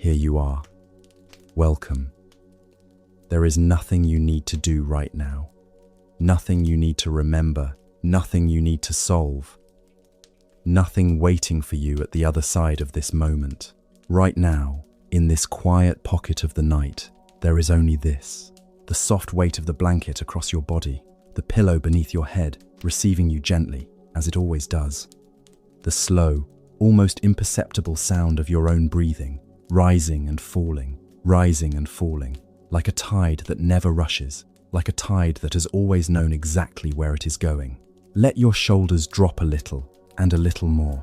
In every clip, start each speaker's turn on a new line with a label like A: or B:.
A: Here you are. Welcome. There is nothing you need to do right now. Nothing you need to remember. Nothing you need to solve. Nothing waiting for you at the other side of this moment. Right now, in this quiet pocket of the night, there is only this. The soft weight of the blanket across your body, the pillow beneath your head, receiving you gently, as it always does. The slow, almost imperceptible sound of your own breathing, rising and falling, like a tide that never rushes, like a tide that has always known exactly where it is going. Let your shoulders drop a little and a little more.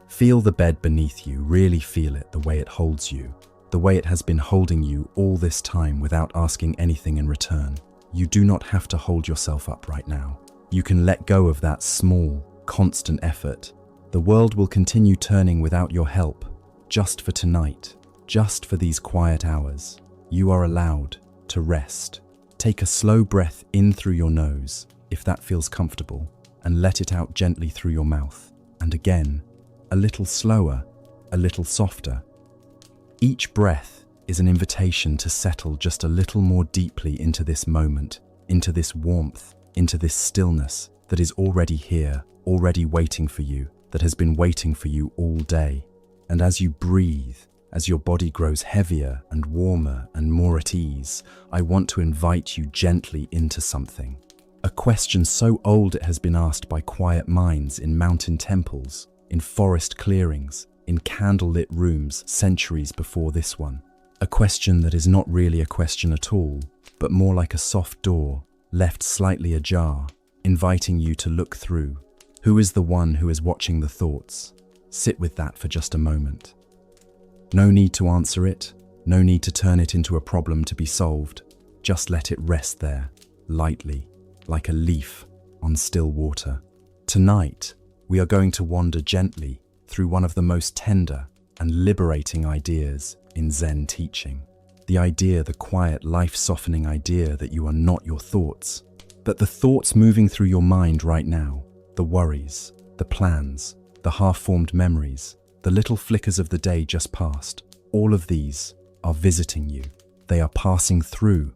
A: Feel the bed beneath you, really feel it, the way it holds you, the way it has been holding you all this time without asking anything in return. You do not have to hold yourself up right now. You can let go of that small, constant effort. The world will continue turning without your help, just for tonight, just for these quiet hours. You are allowed to rest. Take a slow breath in through your nose, if that feels comfortable, and let it out gently through your mouth. And again, a little slower, a little softer. Each breath is an invitation to settle just a little more deeply into this moment, into this warmth, into this stillness that is already here, already waiting for you, that has been waiting for you all day. And as you breathe, as your body grows heavier and warmer and more at ease, I want to invite you gently into something. A question so old it has been asked by quiet minds in mountain temples, in forest clearings, in candlelit rooms centuries before this one. A question that is not really a question at all, but more like a soft door, left slightly ajar, inviting you to look through. Who is the one who is watching the thoughts? Sit with that for just a moment. No need to answer it, no need to turn it into a problem to be solved. Just let it rest there, lightly, like a leaf on still water. Tonight, we are going to wander gently through one of the most tender and liberating ideas in Zen teaching. The idea, the quiet, life-softening idea that you are not your thoughts, but the thoughts moving through your mind right now, the worries, the plans, the half-formed memories, the little flickers of the day just past, all of these are visiting you. They are passing through.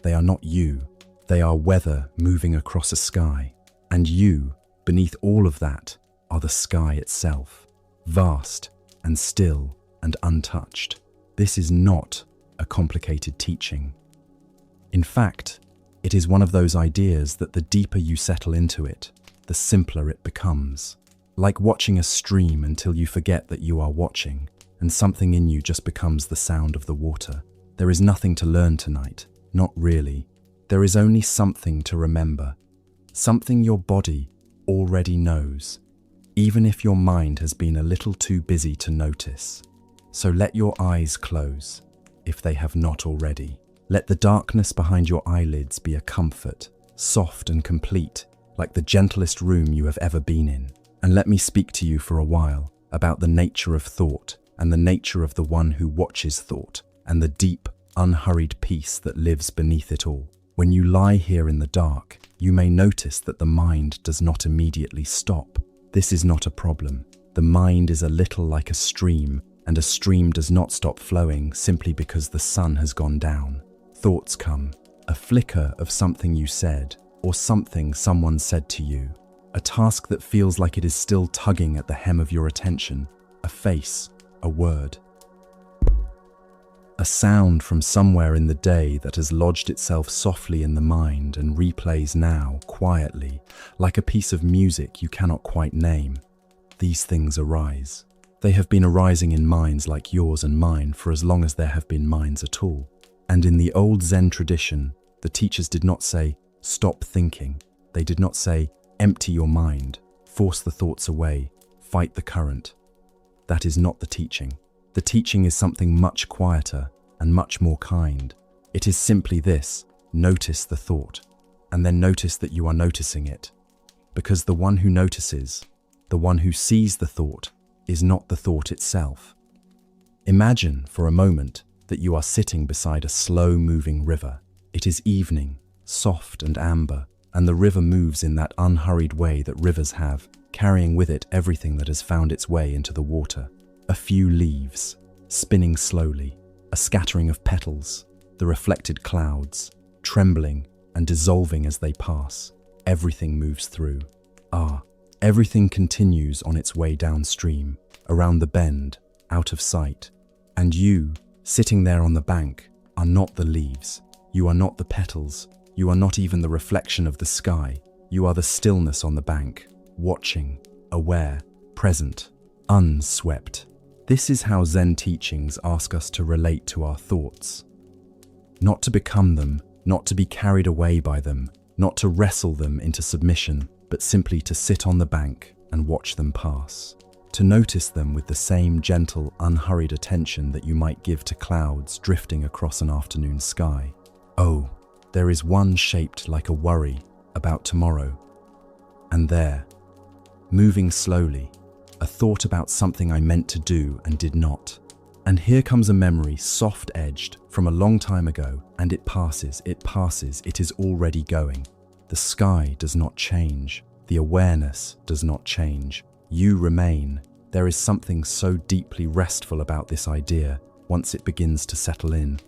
A: They are not you. They are weather moving across a sky. And you, beneath all of that, are the sky itself, vast and still and untouched. This is not a complicated teaching. In fact, it is one of those ideas that the deeper you settle into it, the simpler it becomes. Like watching a stream until you forget that you are watching, and something in you just becomes the sound of the water. There is nothing to learn tonight, not really. There is only something to remember, something your body already knows, even if your mind has been a little too busy to notice. So let your eyes close, if they have not already. Let the darkness behind your eyelids be a comfort, soft and complete, like the gentlest room you have ever been in. And let me speak to you for a while about the nature of thought and the nature of the one who watches thought and the deep, unhurried peace that lives beneath it all. When you lie here in the dark, you may notice that the mind does not immediately stop. This is not a problem. The mind is a little like a stream, and a stream does not stop flowing simply because the sun has gone down. Thoughts come, a flicker of something you said, or something someone said to you. A task that feels like it is still tugging at the hem of your attention, a face, a word. A sound from somewhere in the day that has lodged itself softly in the mind and replays now, quietly, like a piece of music you cannot quite name. These things arise. They have been arising in minds like yours and mine for as long as there have been minds at all. And in the old Zen tradition, the teachers did not say, stop thinking. They did not say, empty your mind, force the thoughts away, fight the current. That is not the teaching. The teaching is something much quieter and much more kind. It is simply this: notice the thought, and then notice that you are noticing it. Because the one who notices, the one who sees the thought, is not the thought itself. Imagine for a moment that you are sitting beside a slow-moving river. It is evening, soft and amber, and the river moves in that unhurried way that rivers have, carrying with it everything that has found its way into the water. A few leaves, spinning slowly, a scattering of petals, the reflected clouds, trembling and dissolving as they pass. Everything moves through. Everything continues on its way downstream, around the bend, out of sight. And you, sitting there on the bank, are not the leaves. You are not the petals. You are not even the reflection of the sky. You are the stillness on the bank, watching, aware, present, unswept. This is how Zen teachings ask us to relate to our thoughts. Not to become them, not to be carried away by them, not to wrestle them into submission, but simply to sit on the bank and watch them pass. To notice them with the same gentle, unhurried attention that you might give to clouds drifting across an afternoon sky. Oh, there is one shaped like a worry about tomorrow. And there, moving slowly, a thought about something I meant to do and did not. And here comes a memory, soft-edged, from a long time ago, and it passes, it is already going. The sky does not change. The awareness does not change. You remain. There is something so deeply restful about this idea once it begins to settle in.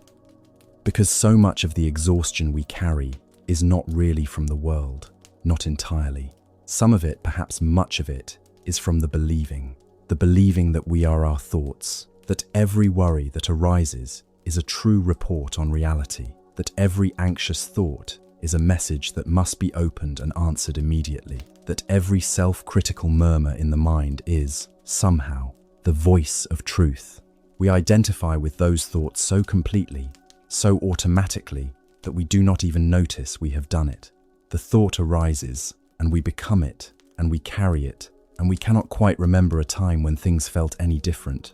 A: Because so much of the exhaustion we carry is not really from the world, not entirely. Some of it, perhaps much of it, is from the believing that we are our thoughts, that every worry that arises is a true report on reality, that every anxious thought is a message that must be opened and answered immediately, that every self-critical murmur in the mind is, somehow, the voice of truth. We identify with those thoughts so completely, so automatically, that we do not even notice we have done it. The thought arises, and we become it, and we carry it, and we cannot quite remember a time when things felt any different.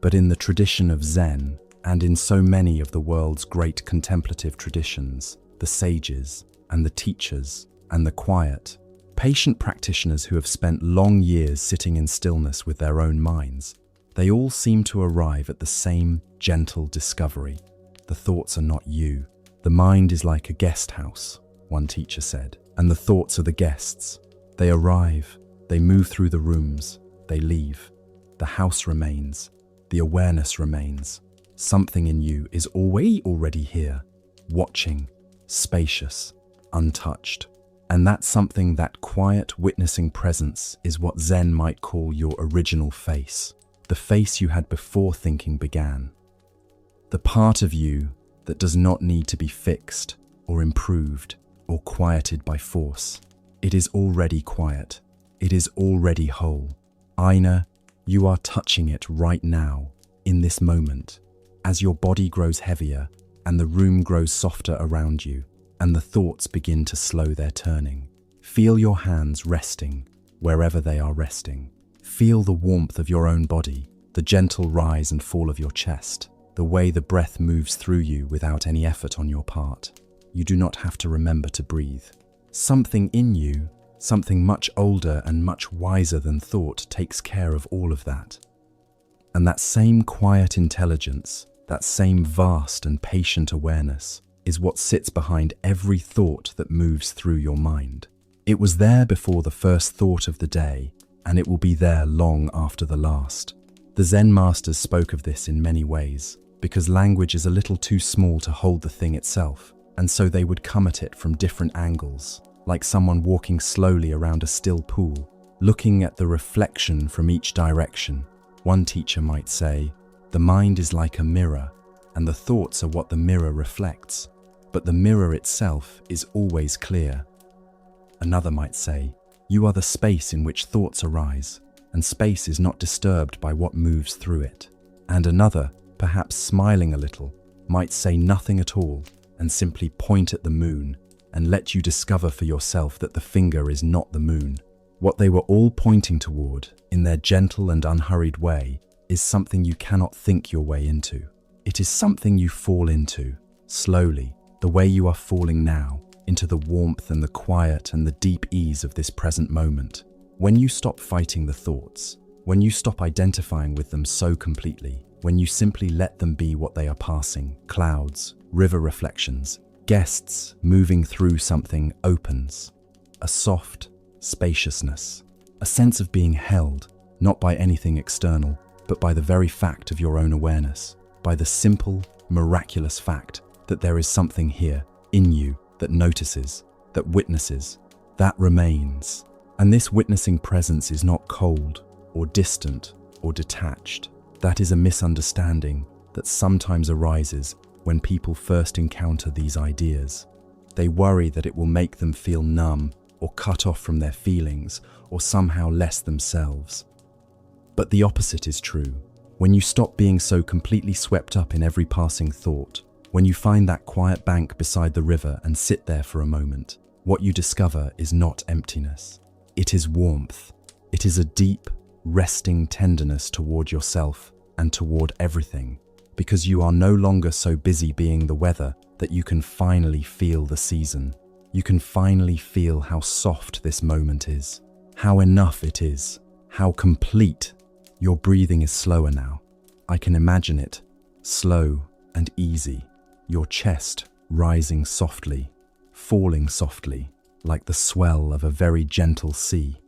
A: But in the tradition of Zen, and in so many of the world's great contemplative traditions, the sages, and the teachers, and the quiet, patient practitioners who have spent long years sitting in stillness with their own minds, they all seem to arrive at the same gentle discovery. The thoughts are not you. The mind is like a guest house, one teacher said, and the thoughts are the guests. They arrive, they move through the rooms, they leave. The house remains, the awareness remains. Something in you is already here, watching, spacious, untouched. And that something, that quiet, witnessing presence, is what Zen might call your original face, the face you had before thinking began. The part of you that does not need to be fixed or improved or quieted by force. It is already quiet. It is already whole. Aina, you are touching it right now, in this moment, as your body grows heavier and the room grows softer around you, and the thoughts begin to slow their turning. Feel your hands resting wherever they are resting. Feel the warmth of your own body, the gentle rise and fall of your chest, the way the breath moves through you without any effort on your part. You do not have to remember to breathe. Something in you, something much older and much wiser than thought, takes care of all of that. And that same quiet intelligence, that same vast and patient awareness, is what sits behind every thought that moves through your mind. It was there before the first thought of the day, and it will be there long after the last. The Zen masters spoke of this in many ways, because language is a little too small to hold the thing itself, and so they would come at it from different angles, like someone walking slowly around a still pool, looking at the reflection from each direction. One teacher might say, the mind is like a mirror, and the thoughts are what the mirror reflects, but the mirror itself is always clear. Another might say, you are the space in which thoughts arise, and space is not disturbed by what moves through it. And another, perhaps smiling a little, might say nothing at all and simply point at the moon and let you discover for yourself that the finger is not the moon. What they were all pointing toward, in their gentle and unhurried way, is something you cannot think your way into. It is something you fall into, slowly, the way you are falling now, into the warmth and the quiet and the deep ease of this present moment. When you stop fighting the thoughts, when you stop identifying with them so completely, when you simply let them be what they are passing, clouds, river reflections, guests moving through something opens. A soft spaciousness, a sense of being held, not by anything external, but by the very fact of your own awareness, by the simple, miraculous fact that there is something here in you that notices, that witnesses, that remains. And this witnessing presence is not cold or distant or detached. That is a misunderstanding that sometimes arises when people first encounter these ideas. They worry that it will make them feel numb or cut off from their feelings or somehow less themselves. But the opposite is true. When you stop being so completely swept up in every passing thought, when you find that quiet bank beside the river and sit there for a moment, what you discover is not emptiness. It is warmth. It is a deep, resting tenderness toward yourself and toward everything, because you are no longer so busy being the weather that you can finally feel the season. You can finally feel how soft this moment is, how enough it is, how complete. Your breathing is slower now. I can imagine it, slow and easy, your chest rising softly, falling softly, like the swell of a very gentle sea.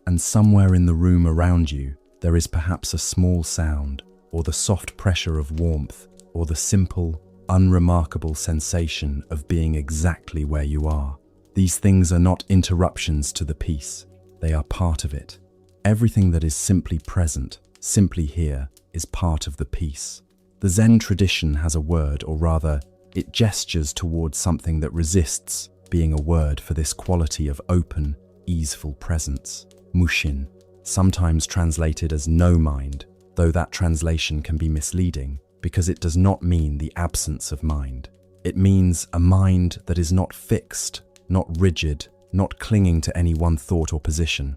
A: And somewhere in the room around you, there is perhaps a small sound, or the soft pressure of warmth, or the simple, unremarkable sensation of being exactly where you are. These things are not interruptions to the peace. They are part of it. Everything that is simply present, simply here, is part of the peace. The Zen tradition has a word, or rather, it gestures towards something that resists being a word for this quality of open, easeful presence. Mushin, sometimes translated as no mind, though that translation can be misleading because it does not mean the absence of mind. It means a mind that is not fixed, not rigid, not clinging to any one thought or position.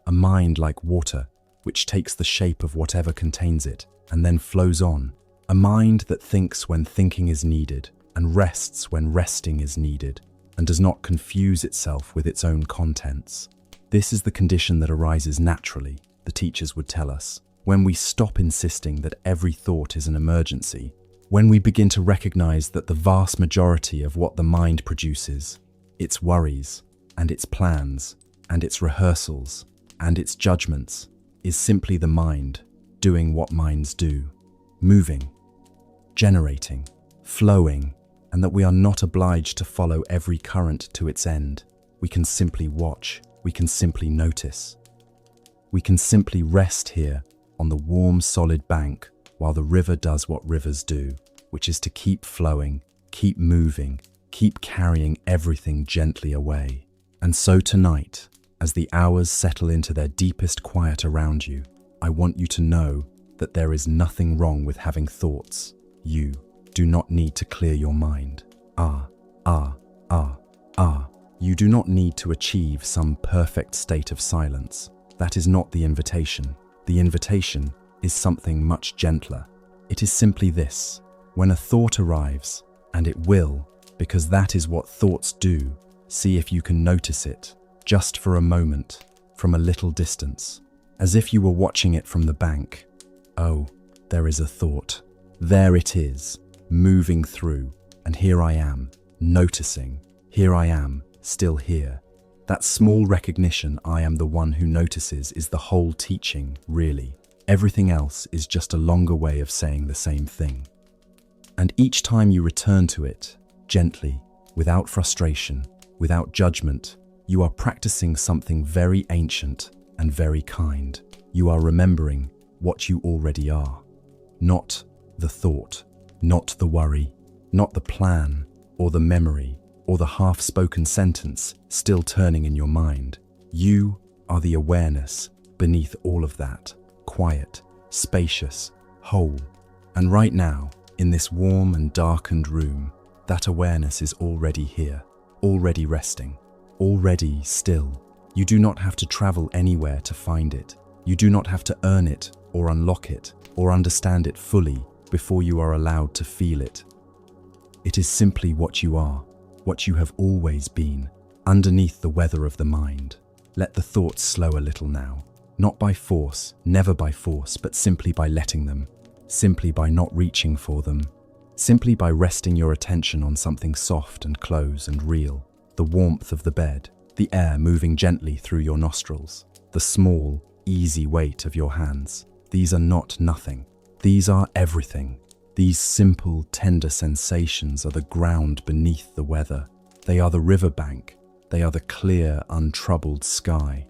A: A mind like water, which takes the shape of whatever contains it and then flows on. A mind that thinks when thinking is needed and rests when resting is needed and does not confuse itself with its own contents. This is the condition that arises naturally, the teachers would tell us, when we stop insisting that every thought is an emergency, when we begin to recognize that the vast majority of what the mind produces, its worries and its plans and its rehearsals and its judgments, is simply the mind doing what minds do, moving, generating, flowing, and that we are not obliged to follow every current to its end. We can simply watch, we can simply notice. We can simply rest here on the warm, solid bank while the river does what rivers do, which is to keep flowing, keep moving, keep carrying everything gently away. And so tonight, as the hours settle into their deepest quiet around you, I want you to know that there is nothing wrong with having thoughts. You do not need to clear your mind. You do not need to achieve some perfect state of silence. That is not the invitation. The invitation is something much gentler. It is simply this: when a thought arrives, and it will, because that is what thoughts do, see if you can notice it, just for a moment, from a little distance, as if you were watching it from the bank. Oh, there is a thought. There it is, moving through, and here I am, noticing. Here I am, still here. That small recognition I am the one who notices is the whole teaching, really. Everything else is just a longer way of saying the same thing. And each time you return to it, gently, without frustration, without judgment, you are practicing something very ancient and very kind. You are remembering what you already are. Not the thought, not the worry, not the plan or the memory or the half-spoken sentence still turning in your mind. You are the awareness beneath all of that, quiet, spacious, whole. And right now, in this warm and darkened room, that awareness is already here, already resting, already still. You do not have to travel anywhere to find it. You do not have to earn it or unlock it or understand it fully before you are allowed to feel it. It is simply what you are, what you have always been, underneath the weather of the mind. Let the thoughts slow a little now, not by force, never by force, but simply by letting them, simply by not reaching for them, simply by resting your attention on something soft and close and real, the warmth of the bed, the air moving gently through your nostrils, the small, easy weight of your hands. These are not nothing. These are everything. These simple, tender sensations are the ground beneath the weather. They are the riverbank. They are the clear, untroubled sky.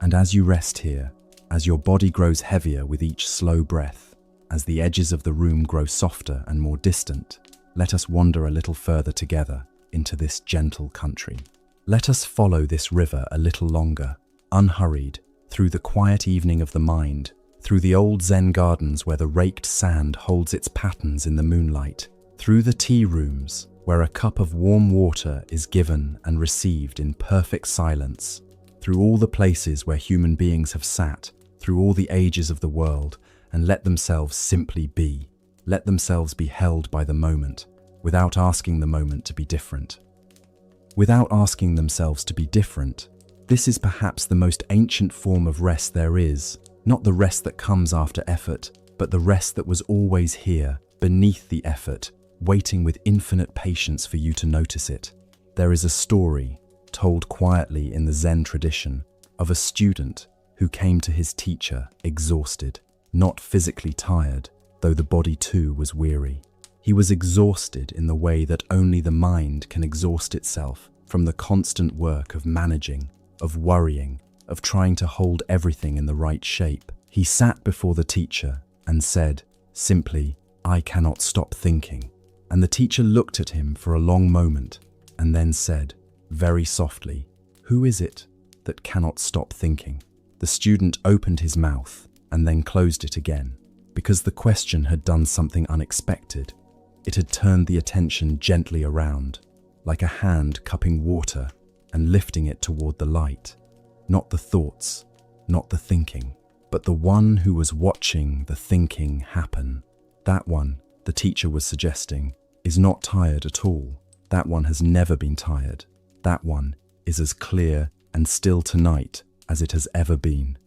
A: And as you rest here, as your body grows heavier with each slow breath, as the edges of the room grow softer and more distant, let us wander a little further together into this gentle country. Let us follow this river a little longer, unhurried, through the quiet evening of the mind, through the old Zen gardens where the raked sand holds its patterns in the moonlight, through the tea rooms where a cup of warm water is given and received in perfect silence, through all the places where human beings have sat, through all the ages of the world, and let themselves simply be. Let themselves be held by the moment, without asking the moment to be different. Without asking themselves to be different, this is perhaps the most ancient form of rest there is, not the rest that comes after effort, but the rest that was always here, beneath the effort, waiting with infinite patience for you to notice it. There is a story, told quietly in the Zen tradition, of a student who came to his teacher exhausted, not physically tired, though the body too was weary. He was exhausted in the way that only the mind can exhaust itself from the constant work of managing, of worrying, of trying to hold everything in the right shape. He sat before the teacher and said, simply, "I cannot stop thinking." And the teacher looked at him for a long moment and then said, very softly, "Who is it that cannot stop thinking?" The student opened his mouth and then closed it again, because the question had done something unexpected. It had turned the attention gently around, like a hand cupping water and lifting it toward the light. Not the thoughts, not the thinking, but the one who was watching the thinking happen. That one, the teacher was suggesting, is not tired at all. That one has never been tired. That one is as clear and still tonight as it has ever been.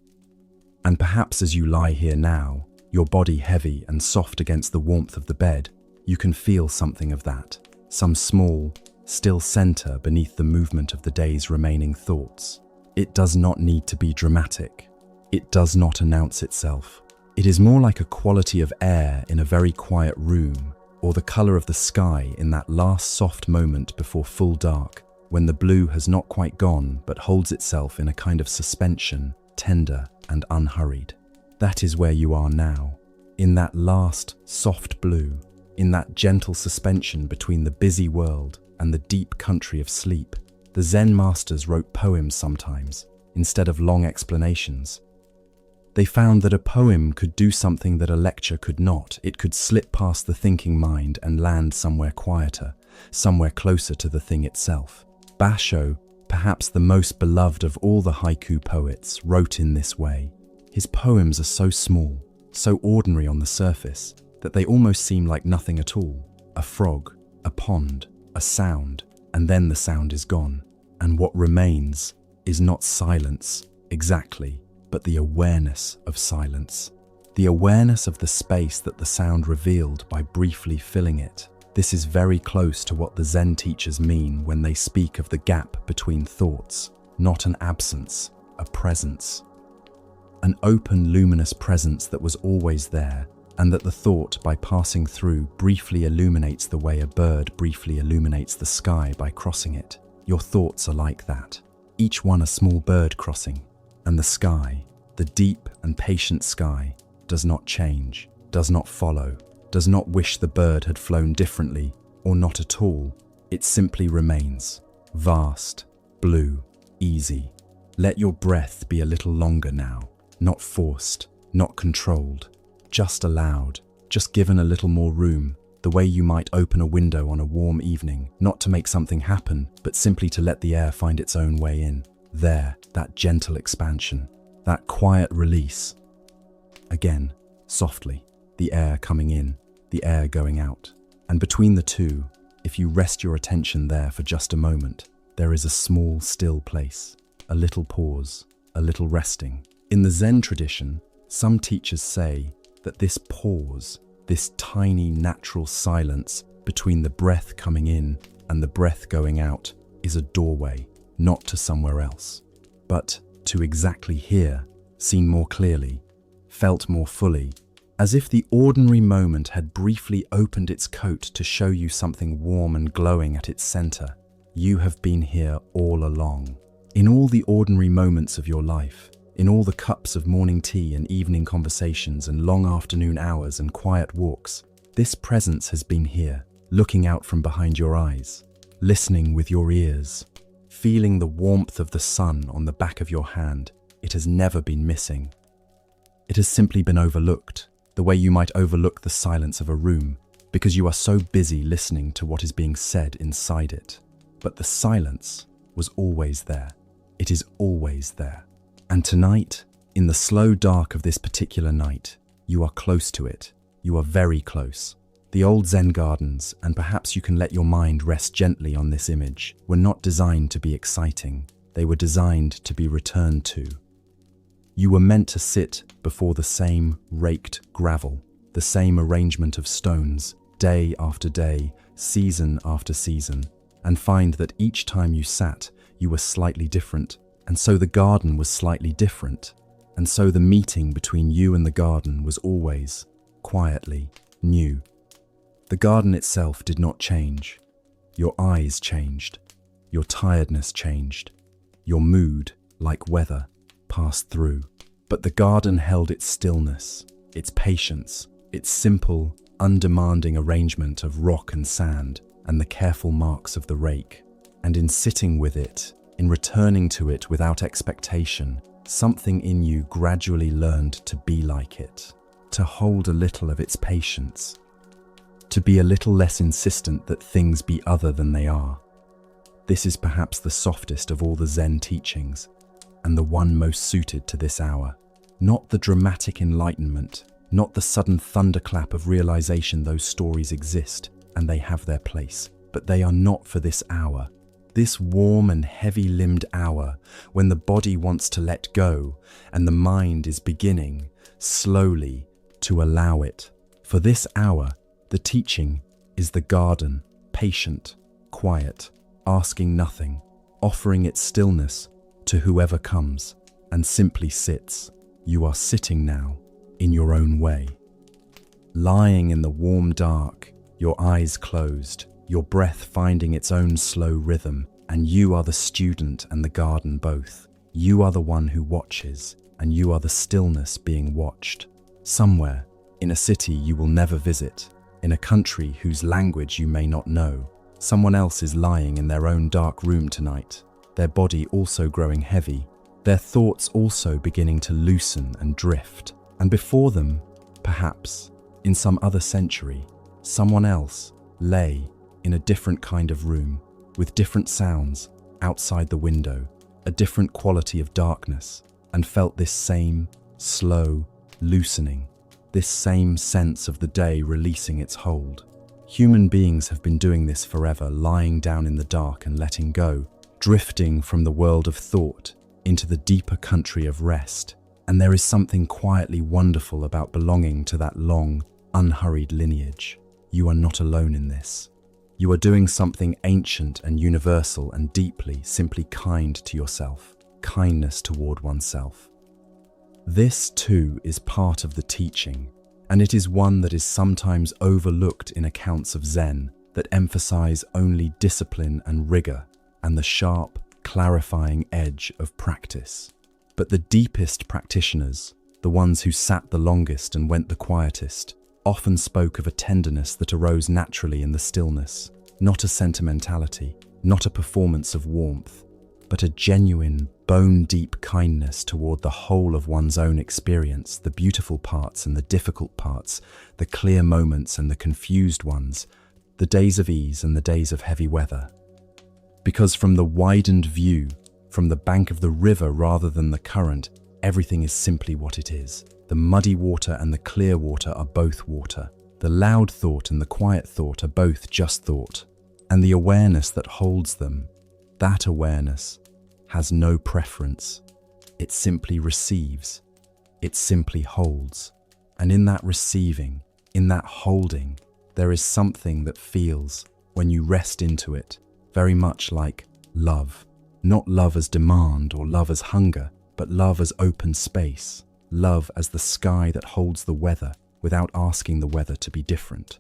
A: And perhaps as you lie here now, your body heavy and soft against the warmth of the bed, you can feel something of that, some small, still center beneath the movement of the day's remaining thoughts. It does not need to be dramatic. It does not announce itself. It is more like a quality of air in a very quiet room, or the color of the sky in that last soft moment before full dark, when the blue has not quite gone but holds itself in a kind of suspension, tender and unhurried. That is where you are now, in that last soft blue, in that gentle suspension between the busy world and the deep country of sleep. The Zen masters wrote poems sometimes, instead of long explanations. They found that a poem could do something that a lecture could not. It could slip past the thinking mind and land somewhere quieter, somewhere closer to the thing itself. Basho, perhaps the most beloved of all the haiku poets, wrote in this way. His poems are so small, so ordinary on the surface, that they almost seem like nothing at all. A frog, a pond, a sound, and then the sound is gone. And what remains is not silence, exactly, but the awareness of silence. The awareness of the space that the sound revealed by briefly filling it. This is very close to what the Zen teachers mean when they speak of the gap between thoughts, not an absence, a presence. An open, luminous presence that was always there, and that the thought, by passing through, briefly illuminates the way a bird briefly illuminates the sky by crossing it. Your thoughts are like that, each one a small bird crossing, and the sky, the deep and patient sky, does not change, does not follow, does not wish the bird had flown differently, or not at all. It simply remains, vast, blue, easy. Let your breath be a little longer now, not forced, not controlled, just allowed, just given a little more room, the way you might open a window on a warm evening, not to make something happen, but simply to let the air find its own way in. There, that gentle expansion, that quiet release. Again, softly, the air coming in, the air going out. And between the two, if you rest your attention there for just a moment, there is a small, still place, a little pause, a little resting. In the Zen tradition, some teachers say that this pause, this tiny natural silence between the breath coming in and the breath going out, is a doorway, not to somewhere else, but to exactly here, seen more clearly, felt more fully, as if the ordinary moment had briefly opened its coat to show you something warm and glowing at its center. You have been here all along. In all the ordinary moments of your life, in all the cups of morning tea and evening conversations and long afternoon hours and quiet walks, this presence has been here, looking out from behind your eyes, listening with your ears, feeling the warmth of the sun on the back of your hand. It has never been missing. It has simply been overlooked, the way you might overlook the silence of a room, because you are so busy listening to what is being said inside it. But the silence was always there. It is always there. And tonight, in the slow dark of this particular night, you are close to it. You are very close. The old Zen gardens, and perhaps you can let your mind rest gently on this image, were not designed to be exciting. They were designed to be returned to. You were meant to sit before the same raked gravel, the same arrangement of stones, day after day, season after season, and find that each time you sat, you were slightly different, and so the garden was slightly different, and so the meeting between you and the garden was always, quietly, new. The garden itself did not change. Your eyes changed. Your tiredness changed. Your mood, like weather, passed through. But the garden held its stillness, its patience, its simple, undemanding arrangement of rock and sand, and the careful marks of the rake. And in sitting with it, in returning to it without expectation, something in you gradually learned to be like it, to hold a little of its patience, to be a little less insistent that things be other than they are. This is perhaps the softest of all the Zen teachings, and the one most suited to this hour. Not the dramatic enlightenment, not the sudden thunderclap of realization those stories exist, and they have their place, but they are not for this hour. This warm and heavy-limbed hour, when the body wants to let go, and the mind is beginning, slowly, to allow it. For this hour, the teaching is the garden, patient, quiet, asking nothing, offering its stillness to whoever comes, and simply sits. You are sitting now, in your own way. Lying in the warm dark, your eyes closed, your breath finding its own slow rhythm, and you are the student and the garden both. You are the one who watches, and you are the stillness being watched. Somewhere, in a city you will never visit, in a country whose language you may not know, someone else is lying in their own dark room tonight, their body also growing heavy, their thoughts also beginning to loosen and drift. And before them, perhaps, in some other century, someone else lay in a different kind of room, with different sounds outside the window, a different quality of darkness, and felt this same, slow, loosening, this same sense of the day releasing its hold. Human beings have been doing this forever, lying down in the dark and letting go, drifting from the world of thought into the deeper country of rest. And there is something quietly wonderful about belonging to that long, unhurried lineage. You are not alone in this. You are doing something ancient and universal and deeply, simply kind to yourself, kindness toward oneself. This, too, is part of the teaching, and it is one that is sometimes overlooked in accounts of Zen that emphasize only discipline and rigor and the sharp, clarifying edge of practice. But the deepest practitioners, the ones who sat the longest and went the quietest, often spoke of a tenderness that arose naturally in the stillness, not a sentimentality, not a performance of warmth, but a genuine, bone-deep kindness toward the whole of one's own experience, the beautiful parts and the difficult parts, the clear moments and the confused ones, the days of ease and the days of heavy weather. Because from the widened view, from the bank of the river rather than the current, everything is simply what it is. The muddy water and the clear water are both water. The loud thought and the quiet thought are both just thought. And the awareness that holds them, that awareness, has no preference. It simply receives. It simply holds. And in that receiving, in that holding, there is something that feels, when you rest into it, very much like love. Not love as demand or love as hunger, but love as open space. love as the sky that holds the weather without asking the weather to be different.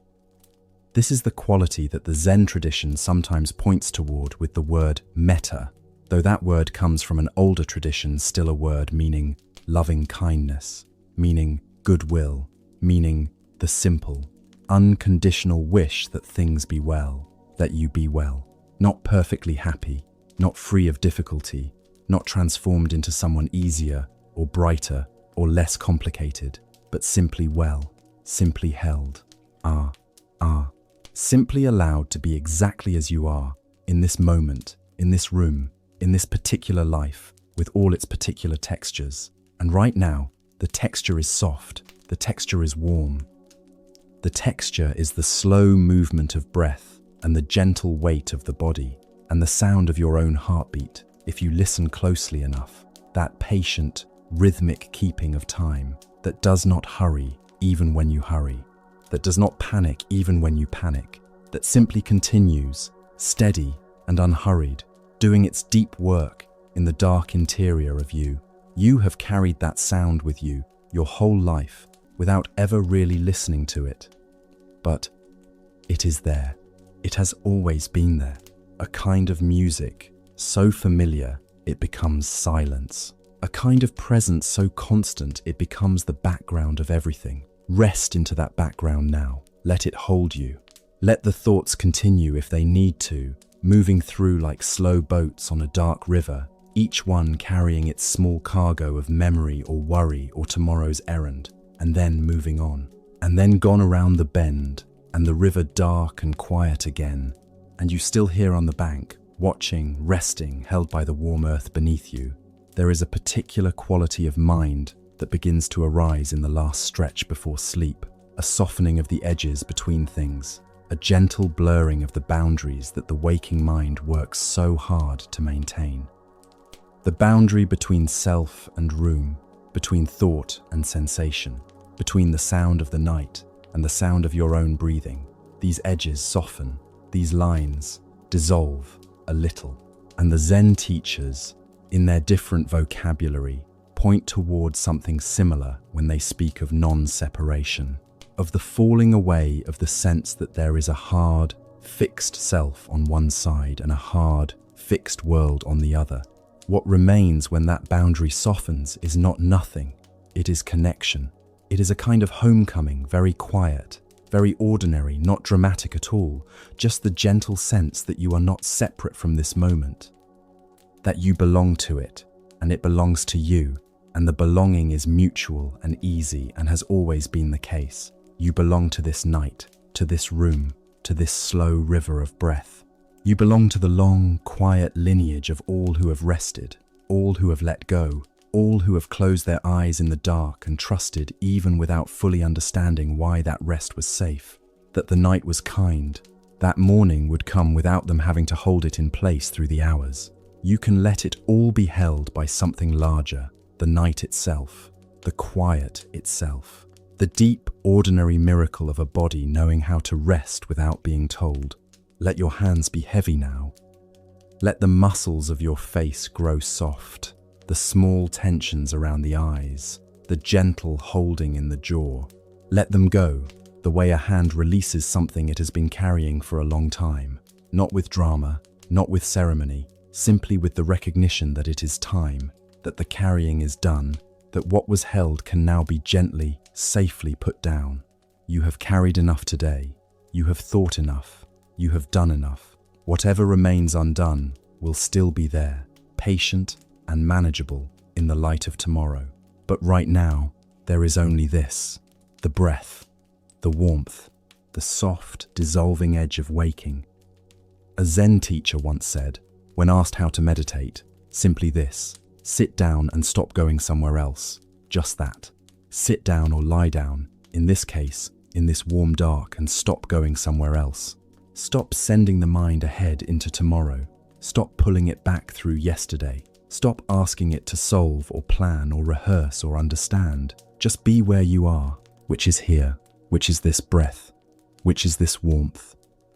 A: This is the quality that the Zen tradition sometimes points toward with the word metta, though that word comes from an older tradition, still a word meaning loving kindness, meaning goodwill, meaning the simple, unconditional wish that things be well, that you be well, not perfectly happy, not free of difficulty, not transformed into someone easier or brighter or less complicated, but simply well, simply held, simply allowed to be exactly as you are, in this moment, in this room, in this particular life, with all its particular textures. And right now, the texture is soft, the texture is warm. The texture is the slow movement of breath and the gentle weight of the body and the sound of your own heartbeat, if you listen closely enough, that patient, rhythmic keeping of time that does not hurry even when you hurry, that does not panic even when you panic, that simply continues, steady and unhurried, doing its deep work in the dark interior of you. You have carried that sound with you your whole life without ever really listening to it. But it is there. It has always been there. A kind of music so familiar it becomes silence. A kind of presence so constant it becomes the background of everything. Rest into that background now. Let it hold you. Let the thoughts continue if they need to, moving through like slow boats on a dark river, each one carrying its small cargo of memory or worry or tomorrow's errand, and then moving on. And then gone around the bend, and the river dark and quiet again, and you still here on the bank, watching, resting, held by the warm earth beneath you. There is a particular quality of mind that begins to arise in the last stretch before sleep, a softening of the edges between things, a gentle blurring of the boundaries that the waking mind works so hard to maintain. The boundary between self and room, between thought and sensation, between the sound of the night and the sound of your own breathing, these edges soften, these lines dissolve a little, and the Zen teachers, in their different vocabulary, point towards something similar when they speak of non-separation, of the falling away of the sense that there is a hard, fixed self on one side and a hard, fixed world on the other. What remains when that boundary softens is not nothing, it is connection. It is a kind of homecoming, very quiet, very ordinary, not dramatic at all, just the gentle sense that you are not separate from this moment, that you belong to it, and it belongs to you, and the belonging is mutual and easy and has always been the case. You belong to this night, to this room, to this slow river of breath. You belong to the long, quiet lineage of all who have rested, all who have let go, all who have closed their eyes in the dark and trusted, even without fully understanding why that rest was safe, that the night was kind, that morning would come without them having to hold it in place through the hours. You can let it all be held by something larger, the night itself, the quiet itself, the deep, ordinary miracle of a body knowing how to rest without being told. Let your hands be heavy now. Let the muscles of your face grow soft, the small tensions around the eyes, the gentle holding in the jaw. Let them go, the way a hand releases something it has been carrying for a long time, not with drama, not with ceremony, simply with the recognition that it is time, that the carrying is done, that what was held can now be gently, safely put down. You have carried enough today. You have thought enough. You have done enough. Whatever remains undone will still be there, patient and manageable in the light of tomorrow. But right now, there is only this, the breath, the warmth, the soft, dissolving edge of waking. A Zen teacher once said, when asked how to meditate, simply this: sit down and stop going somewhere else. Just that. Sit down or lie down, in this case, in this warm dark, and stop going somewhere else. Stop sending the mind ahead into tomorrow. Stop pulling it back through yesterday. Stop asking it to solve or plan or rehearse or understand. Just be where you are, which is here, which is this breath, which is this warmth.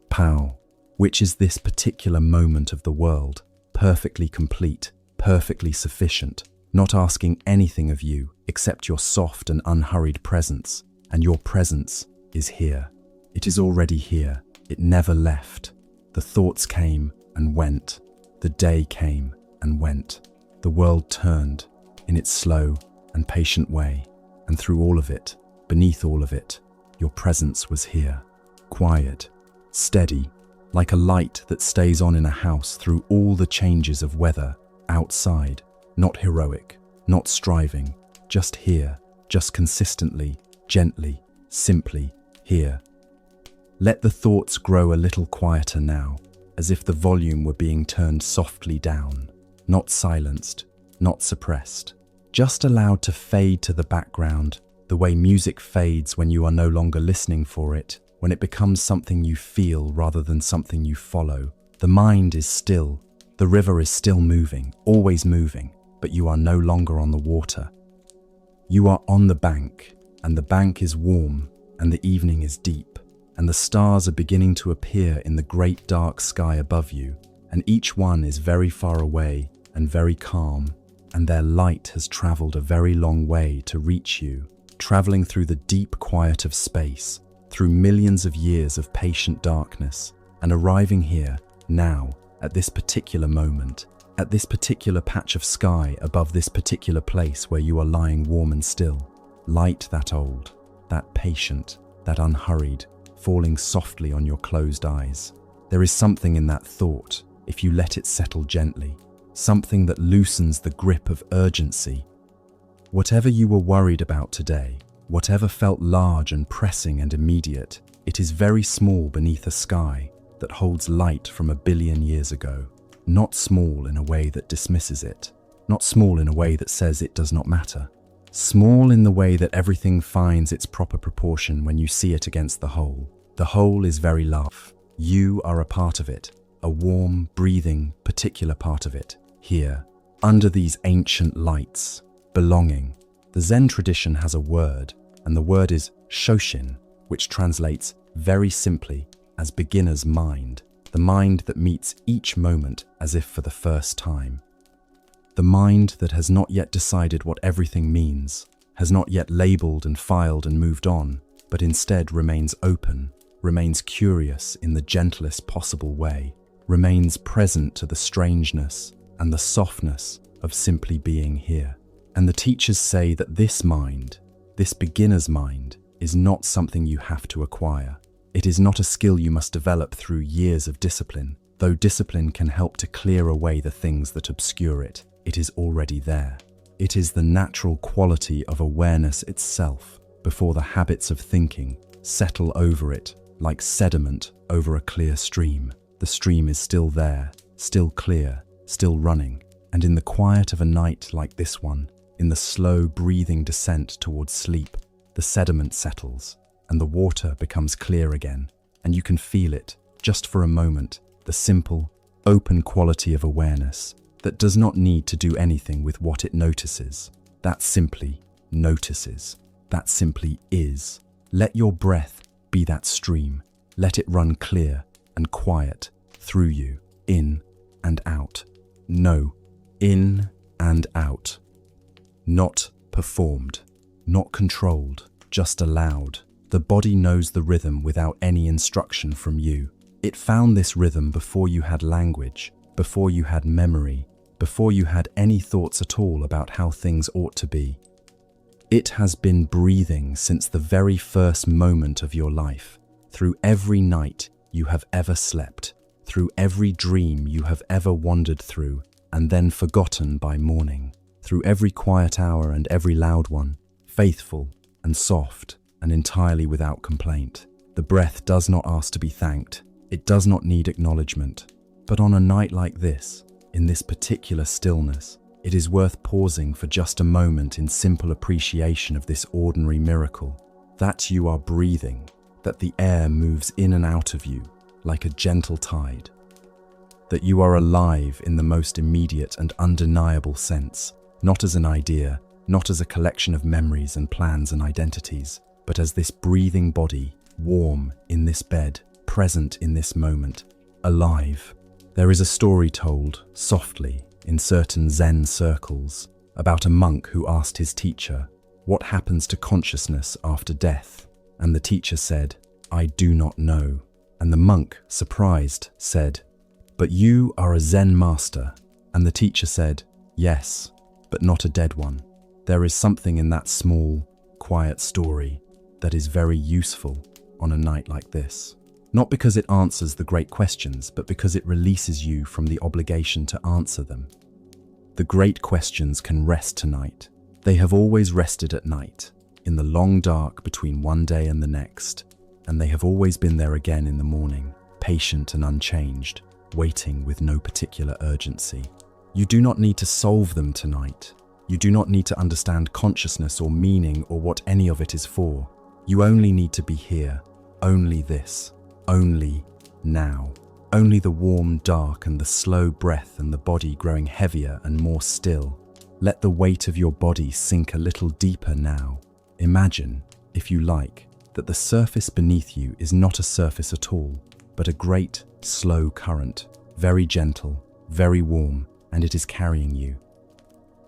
A: Pow, which is this particular moment of the world, perfectly complete, perfectly sufficient, not asking anything of you except your soft and unhurried presence, and your presence is here. It is already here. It never left. The thoughts came and went. The day came and went. The world turned in its slow and patient way, and through all of it, beneath all of it, your presence was here, quiet, steady, like a light that stays on in a house through all the changes of weather outside, not heroic, not striving, just here, just consistently, gently, simply here. Let the thoughts grow a little quieter now, as if the volume were being turned softly down, not silenced, not suppressed, just allowed to fade to the background, the way music fades when you are no longer listening for it, when it becomes something you feel rather than something you follow. The mind is still, the river is still moving, always moving, but you are no longer on the water. You are on the bank, and the bank is warm, and the evening is deep, and the stars are beginning to appear in the great dark sky above you, and each one is very far away and very calm, and their light has traveled a very long way to reach you, traveling through the deep quiet of space, through millions of years of patient darkness, and arriving here, now, at this particular moment, at this particular patch of sky above this particular place where you are lying warm and still. Light that old, that patient, that unhurried, falling softly on your closed eyes. There is something in that thought, if you let it settle gently, something that loosens the grip of urgency. Whatever you were worried about today, whatever felt large and pressing and immediate, it is very small beneath a sky that holds light from 1 billion years ago. Not small in a way that dismisses it, not small in a way that says it does not matter. Small in the way that everything finds its proper proportion when you see it against the whole. The whole is very love. You are a part of it, a warm, breathing, particular part of it, here, under these ancient lights, belonging. The Zen tradition has a word, and the word is shoshin, which translates very simply as beginner's mind, the mind that meets each moment as if for the first time. The mind that has not yet decided what everything means, has not yet labeled and filed and moved on, but instead remains open, remains curious in the gentlest possible way, remains present to the strangeness and the softness of simply being here. And the teachers say that this mind, this beginner's mind, is not something you have to acquire. It is not a skill you must develop through years of discipline, though discipline can help to clear away the things that obscure it. It is already there. It is the natural quality of awareness itself before the habits of thinking settle over it like sediment over a clear stream. The stream is still there, still clear, still running, and in the quiet of a night like this one, in the slow breathing descent towards sleep, the sediment settles and the water becomes clear again, and you can feel it, just for a moment, the simple, open quality of awareness that does not need to do anything with what it notices. That simply notices. That simply is. Let your breath be that stream. Let it run clear and quiet through you, in and out. No, in and out. Not performed, not controlled, just allowed. The body knows the rhythm without any instruction from you. It found this rhythm before you had language, before you had memory, before you had any thoughts at all about how things ought to be. It has been breathing since the very first moment of your life, through every night you have ever slept, through every dream you have ever wandered through and then forgotten by morning, through every quiet hour and every loud one, faithful and soft and entirely without complaint. The breath does not ask to be thanked. It does not need acknowledgement. But on a night like this, in this particular stillness, it is worth pausing for just a moment in simple appreciation of this ordinary miracle, that you are breathing, that the air moves in and out of you like a gentle tide, that you are alive in the most immediate and undeniable sense, not as an idea, not as a collection of memories and plans and identities, but as this breathing body, warm in this bed, present in this moment, alive. There is a story told, softly, in certain Zen circles, about a monk who asked his teacher, "What happens to consciousness after death?" And the teacher said, "I do not know." And the monk, surprised, said, "But you are a Zen master." And the teacher said, "Yes, but not a dead one." There is something in that small, quiet story that is very useful on a night like this. Not because it answers the great questions, but because it releases you from the obligation to answer them. The great questions can rest tonight. They have always rested at night, in the long dark between one day and the next, and they have always been there again in the morning, patient and unchanged, waiting with no particular urgency. You do not need to solve them tonight. You do not need to understand consciousness or meaning or what any of it is for. You only need to be here, only this, only now. Only the warm dark and the slow breath and the body growing heavier and more still. Let the weight of your body sink a little deeper now. Imagine, if you like, that the surface beneath you is not a surface at all, but a great, slow current, very gentle, very warm, and it is carrying you.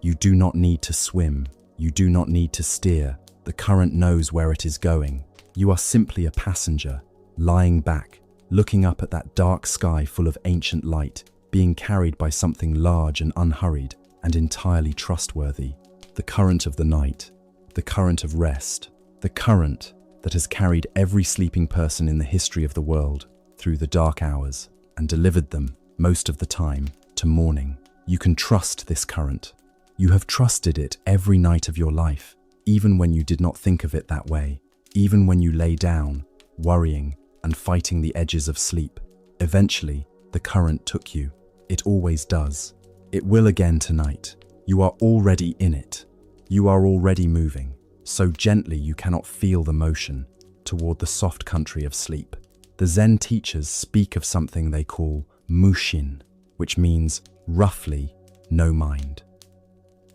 A: You do not need to swim. You do not need to steer. The current knows where it is going. You are simply a passenger, lying back, looking up at that dark sky full of ancient light, being carried by something large and unhurried and entirely trustworthy. The current of the night, the current of rest, the current that has carried every sleeping person in the history of the world through the dark hours and delivered them, most of the time, to morning. You can trust this current. You have trusted it every night of your life, even when you did not think of it that way, even when you lay down, worrying and fighting the edges of sleep. Eventually, the current took you. It always does. It will again tonight. You are already in it. You are already moving, so gently you cannot feel the motion, toward the soft country of sleep. The Zen teachers speak of something they call mushin, which means, roughly, no mind.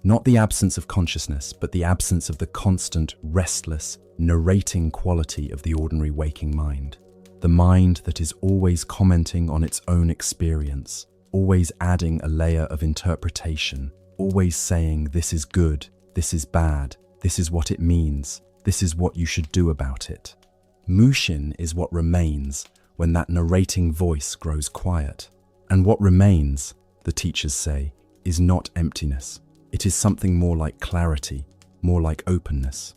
A: Not the absence of consciousness, but the absence of the constant, restless, narrating quality of the ordinary waking mind. The mind that is always commenting on its own experience, always adding a layer of interpretation, always saying this is good, this is bad, this is what it means, this is what you should do about it. Mushin is what remains when that narrating voice grows quiet. And what remains, the teachers say, is not emptiness. It is something more like clarity, more like openness,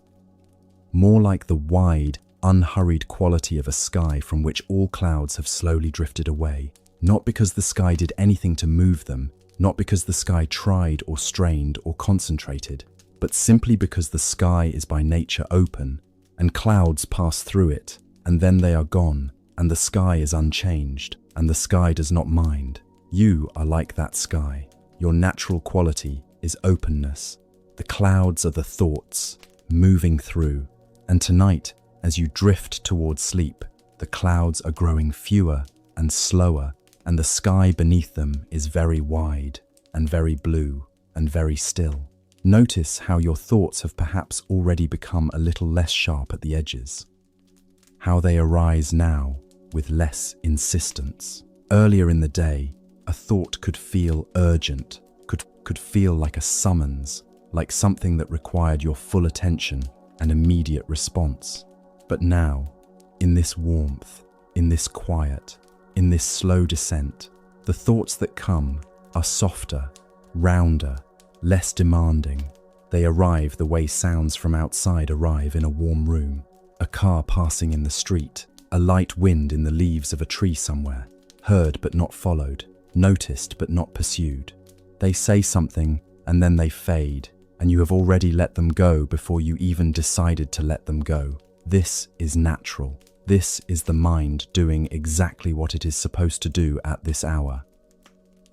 A: more like the wide, unhurried quality of a sky from which all clouds have slowly drifted away, not because the sky did anything to move them, not because the sky tried or strained or concentrated, but simply because the sky is by nature open, and clouds pass through it, and then they are gone, and the sky is unchanged, and the sky does not mind. You are like that sky. Your natural quality is openness. The clouds are the thoughts, moving through, and tonight, as you drift towards sleep, the clouds are growing fewer and slower, and the sky beneath them is very wide, and very blue, and very still. Notice how your thoughts have perhaps already become a little less sharp at the edges. How they arise now with less insistence. Earlier in the day, a thought could feel urgent, could feel like a summons, like something that required your full attention and immediate response. But now, in this warmth, in this quiet, in this slow descent, the thoughts that come are softer, rounder, less demanding. They arrive the way sounds from outside arrive in a warm room, a car passing in the street, a light wind in the leaves of a tree somewhere, heard but not followed, noticed but not pursued. They say something and then they fade, and you have already let them go before you even decided to let them go. This is natural. This is the mind doing exactly what it is supposed to do at this hour.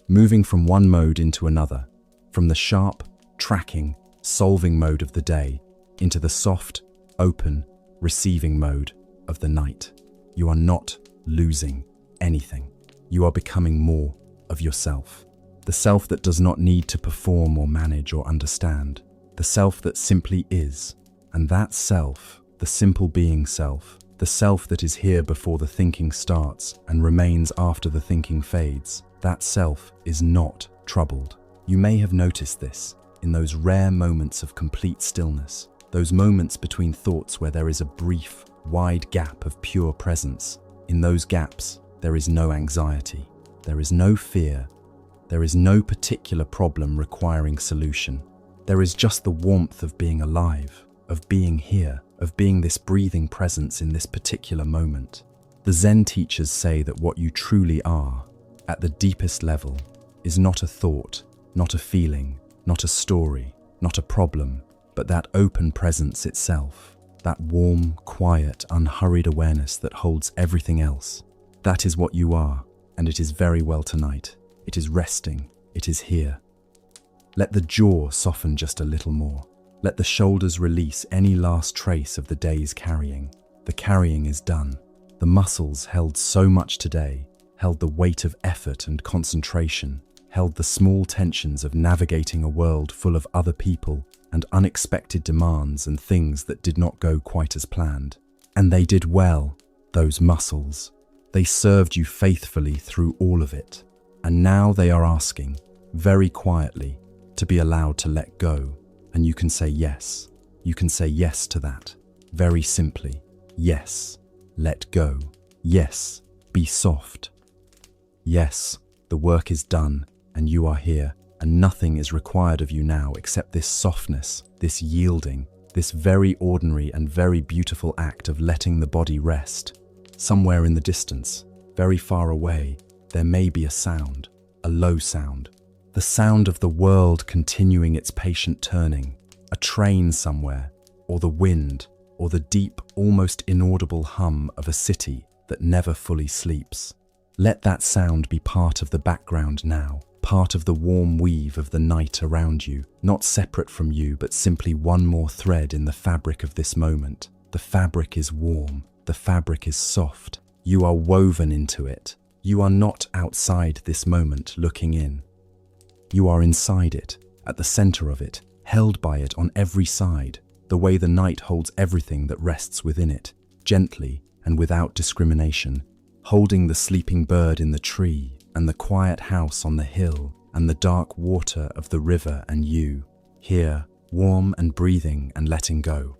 A: Moving from one mode into another, from the sharp, tracking, solving mode of the day into the soft, open, receiving mode of the night. You are not losing anything. You are becoming more of yourself. The self that does not need to perform or manage or understand. The self that simply is. And that self, the simple being self, the self that is here before the thinking starts and remains after the thinking fades, that self is not troubled. You may have noticed this. in those rare moments of complete stillness, those moments between thoughts where there is a brief, wide gap of pure presence. In those gaps, there is no anxiety, there is no fear, there is no particular problem requiring solution. There is just the warmth of being alive, of being here, of being this breathing presence in this particular moment. The Zen teachers say that what you truly are, at the deepest level, is not a thought, not a feeling, not a story, not a problem, but that open presence itself, that warm, quiet, unhurried awareness that holds everything else. That is what you are, and it is very well tonight. It is resting, it is here. Let the jaw soften just a little more. Let the shoulders release any last trace of the day's carrying. The carrying is done. The muscles held so much today, held the weight of effort and concentration, held the small tensions of navigating a world full of other people and unexpected demands and things that did not go quite as planned. And they did well, those muscles. They served you faithfully through all of it. And now they are asking, very quietly, to be allowed to let go. And you can say yes. You can say yes to that. Very simply. Yes. Let go. Yes. Be soft. Yes. The work is done, and you are here, and nothing is required of you now except this softness, this yielding, this very ordinary and very beautiful act of letting the body rest. Somewhere in the distance, very far away, there may be a sound, a low sound. The sound of the world continuing its patient turning, a train somewhere, or the wind, or the deep, almost inaudible hum of a city that never fully sleeps. Let that sound be part of the background now, part of the warm weave of the night around you, not separate from you, but simply one more thread in the fabric of this moment. The fabric is warm, the fabric is soft. You are woven into it. You are not outside this moment looking in. You are inside it, at the center of it, held by it on every side, the way the night holds everything that rests within it, gently and without discrimination, holding the sleeping bird in the tree and the quiet house on the hill and the dark water of the river and you, here, warm and breathing and letting go.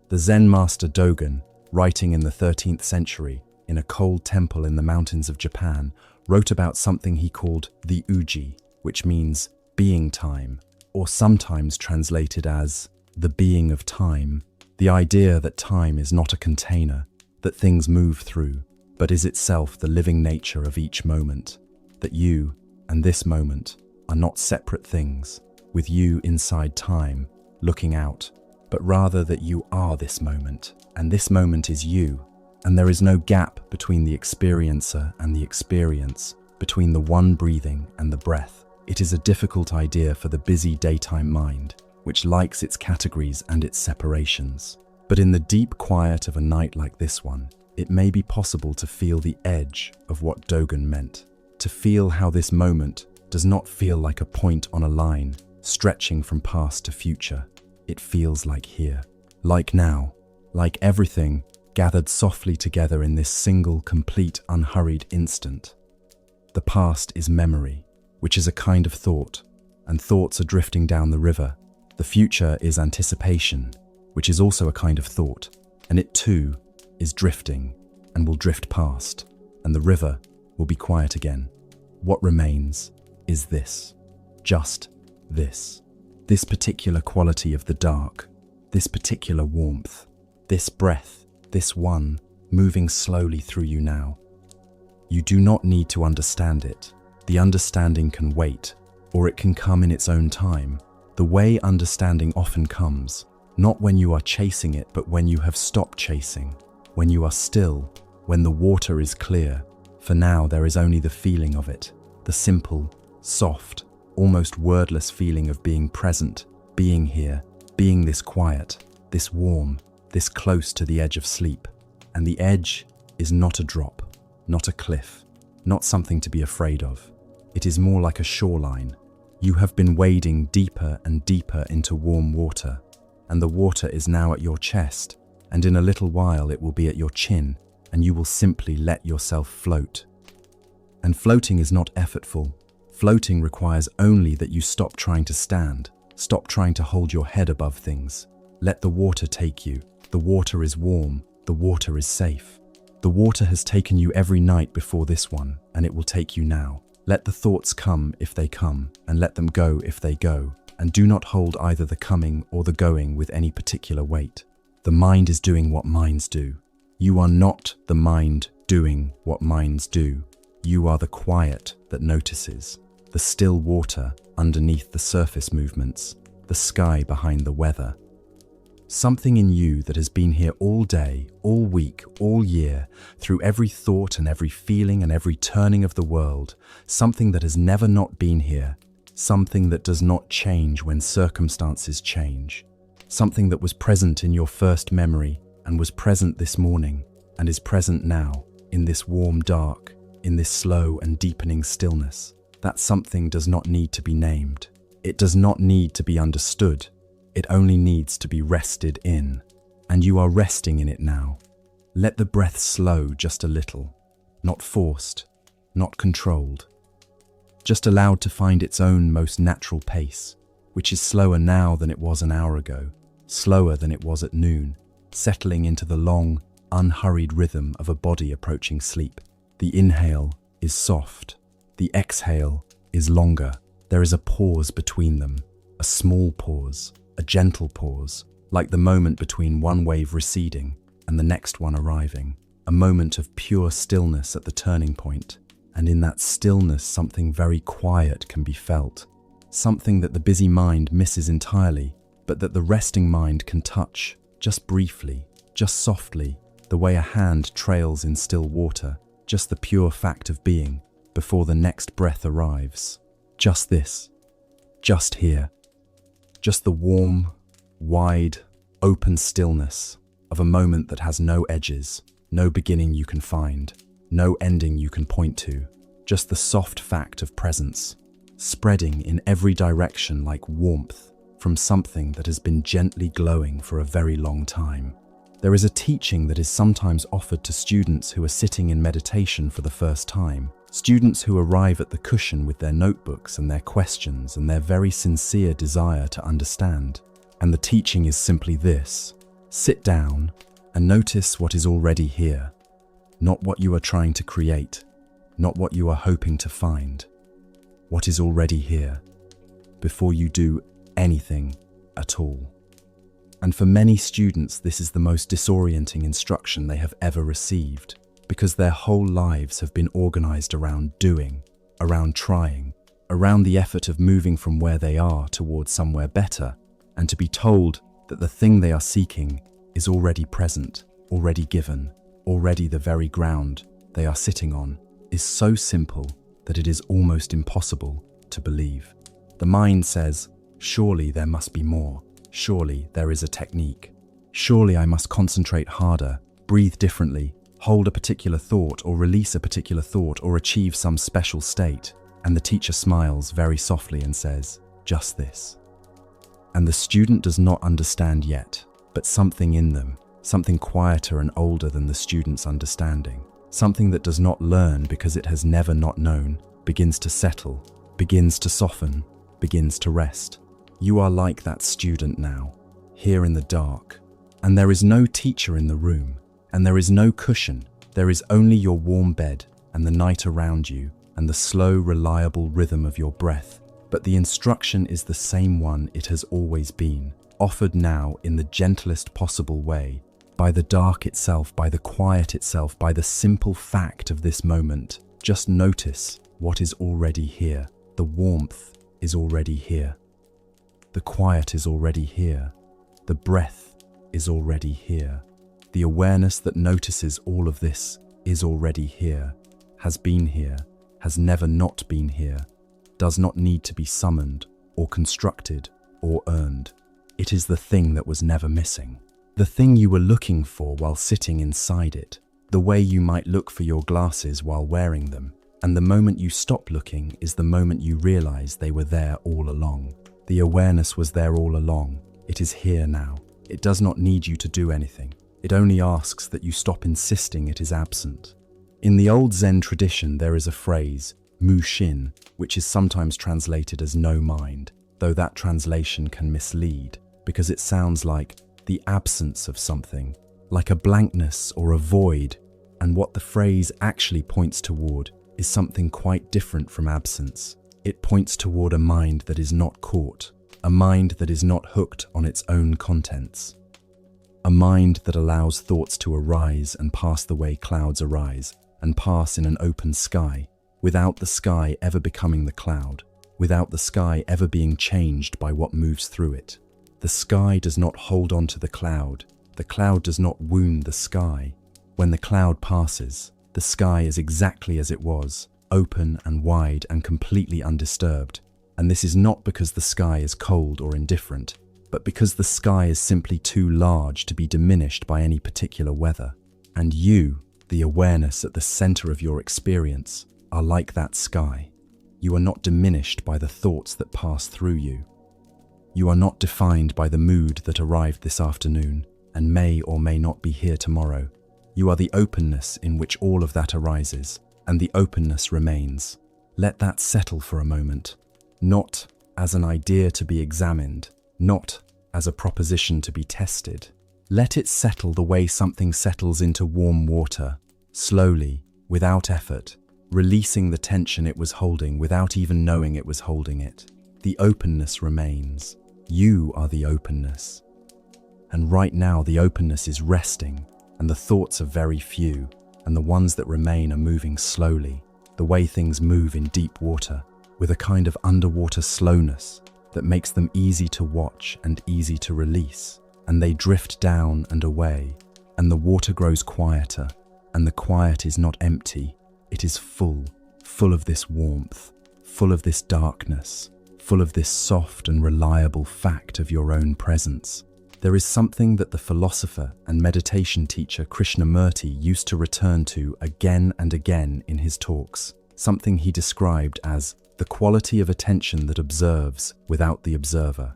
A: The Zen master Dogen, writing in the 13th century, in a cold temple in the mountains of Japan, wrote about something he called the uji, which means being time, or sometimes translated as the being of time, the idea that time is not a container, that things move through, but is itself the living nature of each moment, that you and this moment are not separate things, with you inside time, looking out, but rather that you are this moment, and this moment is you. And there is no gap between the experiencer and the experience, between the one breathing and the breath. It is a difficult idea for the busy daytime mind, which likes its categories and its separations. But in the deep quiet of a night like this one, it may be possible to feel the edge of what Dogen meant, to feel how this moment does not feel like a point on a line, stretching from past to future. It feels like here, like now, like everything gathered softly together in this single, complete, unhurried instant. The past is memory, which is a kind of thought, and thoughts are drifting down the river. The future is anticipation, which is also a kind of thought, and it too is drifting and will drift past, and the river will be quiet again. What remains is this, just this particular quality of the dark, this particular warmth, this breath, this one moving slowly through you now. You do not need to understand it. The understanding can wait, or it can come in its own time. The way understanding often comes, not when you are chasing it, but when you have stopped chasing, when you are still, when the water is clear. For now, there is only the feeling of it, the simple, soft, almost wordless feeling of being present, being here, being this quiet, this warm, this close to the edge of sleep. And the edge is not a drop, not a cliff, not something to be afraid of. It is more like a shoreline. You have been wading deeper and deeper into warm water, and the water is now at your chest, and in a little while it will be at your chin, and you will simply let yourself float. And floating is not effortful. Floating requires only that you stop trying to stand, Stop trying to hold your head above things. Let the water take you. The water is warm. The water is safe. The water has taken you every night before this one, and it will take you now. Let the thoughts come if they come, and let them go if they go, and do not hold either the coming or the going with any particular weight. The mind is doing what minds do. You are not the mind doing what minds do. You are the quiet that notices, the still water underneath the surface movements, the sky behind the weather. Something in you that has been here all day, all week, all year, through every thought and every feeling and every turning of the world, something that has never not been here, something that does not change when circumstances change, something that was present in your first memory and was present this morning and is present now, in this warm dark, in this slow and deepening stillness. That something does not need to be named. It does not need to be understood. It only needs to be rested in, and you are resting in it now. Let the breath slow just a little, not forced, not controlled, just allowed to find its own most natural pace, which is slower now than it was an hour ago, slower than it was at noon, settling into the long, unhurried rhythm of a body approaching sleep. The inhale is soft, the exhale is longer. There is a pause between them, a small pause, a gentle pause, like the moment between one wave receding and the next one arriving, a moment of pure stillness at the turning point. And in that stillness, something very quiet can be felt, something that the busy mind misses entirely, but that the resting mind can touch, just briefly, just softly, the way a hand trails in still water, just the pure fact of being, before the next breath arrives. Just this, just here. Just the warm, wide, open stillness of a moment that has no edges, no beginning you can find, no ending you can point to. Just the soft fact of presence, spreading in every direction like warmth from something that has been gently glowing for a very long time. There is a teaching that is sometimes offered to students who are sitting in meditation for the first time. Students who arrive at the cushion with their notebooks and their questions and their very sincere desire to understand. And the teaching is simply this: sit down and notice what is already here, not what you are trying to create, not what you are hoping to find. What is already here, before you do anything at all. And for many students, this is the most disorienting instruction they have ever received, because their whole lives have been organized around doing, around trying, around the effort of moving from where they are towards somewhere better, and to be told that the thing they are seeking is already present, already given, already the very ground they are sitting on, is so simple that it is almost impossible to believe. The mind says, surely there must be more. Surely there is a technique. Surely I must concentrate harder, breathe differently, hold a particular thought or release a particular thought or achieve some special state. And the teacher smiles very softly and says, just this. And the student does not understand yet, but something in them, something quieter and older than the student's understanding, something that does not learn because it has never not known, begins to settle, begins to soften, begins to rest. You are like that student now, here in the dark, and there is no teacher in the room, and there is no cushion. There is only your warm bed and the night around you and the slow, reliable rhythm of your breath. But the instruction is the same one it has always been, offered now in the gentlest possible way, by the dark itself, by the quiet itself, by the simple fact of this moment. Just notice what is already here. The warmth is already here. The quiet is already here. The breath is already here. The awareness that notices all of this is already here, has been here, has never not been here, does not need to be summoned or constructed or earned. It is the thing that was never missing. The thing you were looking for while sitting inside it, the way you might look for your glasses while wearing them. And the moment you stop looking is the moment you realize they were there all along. The awareness was there all along. It is here now. It does not need you to do anything. It only asks that you stop insisting it is absent. In the old Zen tradition, there is a phrase, mushin, which is sometimes translated as no mind. though that translation can mislead because it sounds like the absence of something, like a blankness or a void, and what the phrase actually points toward is something quite different from absence. It points toward a mind that is not caught, a mind that is not hooked on its own contents, a mind that allows thoughts to arise and pass the way clouds arise and pass in an open sky, without the sky ever becoming the cloud, without the sky ever being changed by what moves through it. The sky does not hold on to the cloud does not wound the sky. When the cloud passes, the sky is exactly as it was, open and wide and completely undisturbed. And this is not because the sky is cold or indifferent, but because the sky is simply too large to be diminished by any particular weather. And you, the awareness at the center of your experience, are like that sky. You are not diminished by the thoughts that pass through you. You are not defined by the mood that arrived this afternoon and may or may not be here tomorrow. You are the openness in which all of that arises, and the openness remains. Let that settle for a moment. Not as an idea to be examined, not as a proposition to be tested. Let it settle the way something settles into warm water, slowly, without effort, releasing the tension it was holding without even knowing it was holding it. The openness remains. You are the openness. And right now the openness is resting, and the thoughts are very few, and the ones that remain are moving slowly, the way things move in deep water, with a kind of underwater slowness that makes them easy to watch and easy to release. And they drift down and away, and the water grows quieter, and the quiet is not empty, it is full of this warmth, full of this darkness, full of this soft and reliable fact of your own presence. There is something that the philosopher and meditation teacher Krishnamurti used to return to again and again in his talks, something he described as the quality of attention that observes without the observer.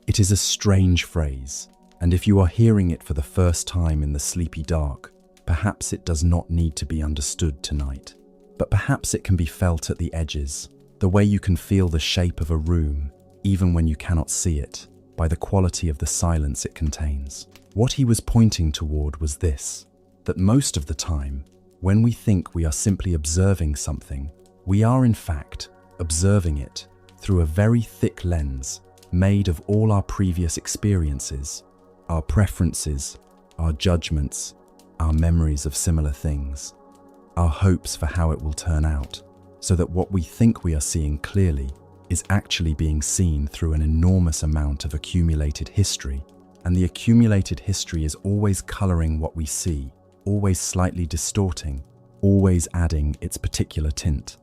A: It is a strange phrase, and if you are hearing it for the first time in the sleepy dark, perhaps it does not need to be understood tonight. But perhaps it can be felt at the edges, the way you can feel the shape of a room, even when you cannot see it, by the quality of the silence it contains. What he was pointing toward was this, that most of the time, when we think we are simply observing something, we are in fact observing it through a very thick lens made of all our previous experiences, our preferences, our judgments, our memories of similar things, our hopes for how it will turn out, so that what we think we are seeing clearly is actually being seen through an enormous amount of accumulated history, and the accumulated history is always coloring what we see, always slightly distorting, always adding its particular tint.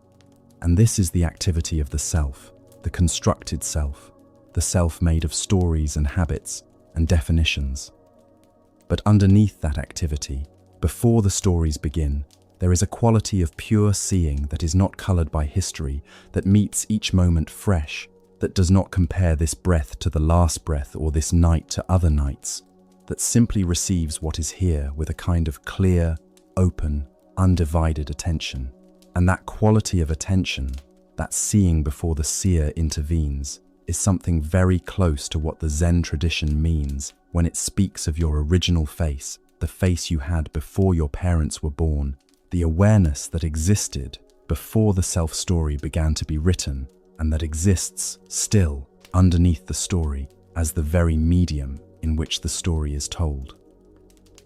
A: And this is the activity of the self, the constructed self, the self made of stories and habits and definitions. But underneath that activity, before the stories begin, there is a quality of pure seeing that is not colored by history, that meets each moment fresh, that does not compare this breath to the last breath or this night to other nights, that simply receives what is here with a kind of clear, open, undivided attention. And that quality of attention, that seeing before the seer intervenes, is something very close to what the Zen tradition means when it speaks of your original face, the face you had before your parents were born, the awareness that existed before the self-story began to be written, and that exists still underneath the story as the very medium in which the story is told.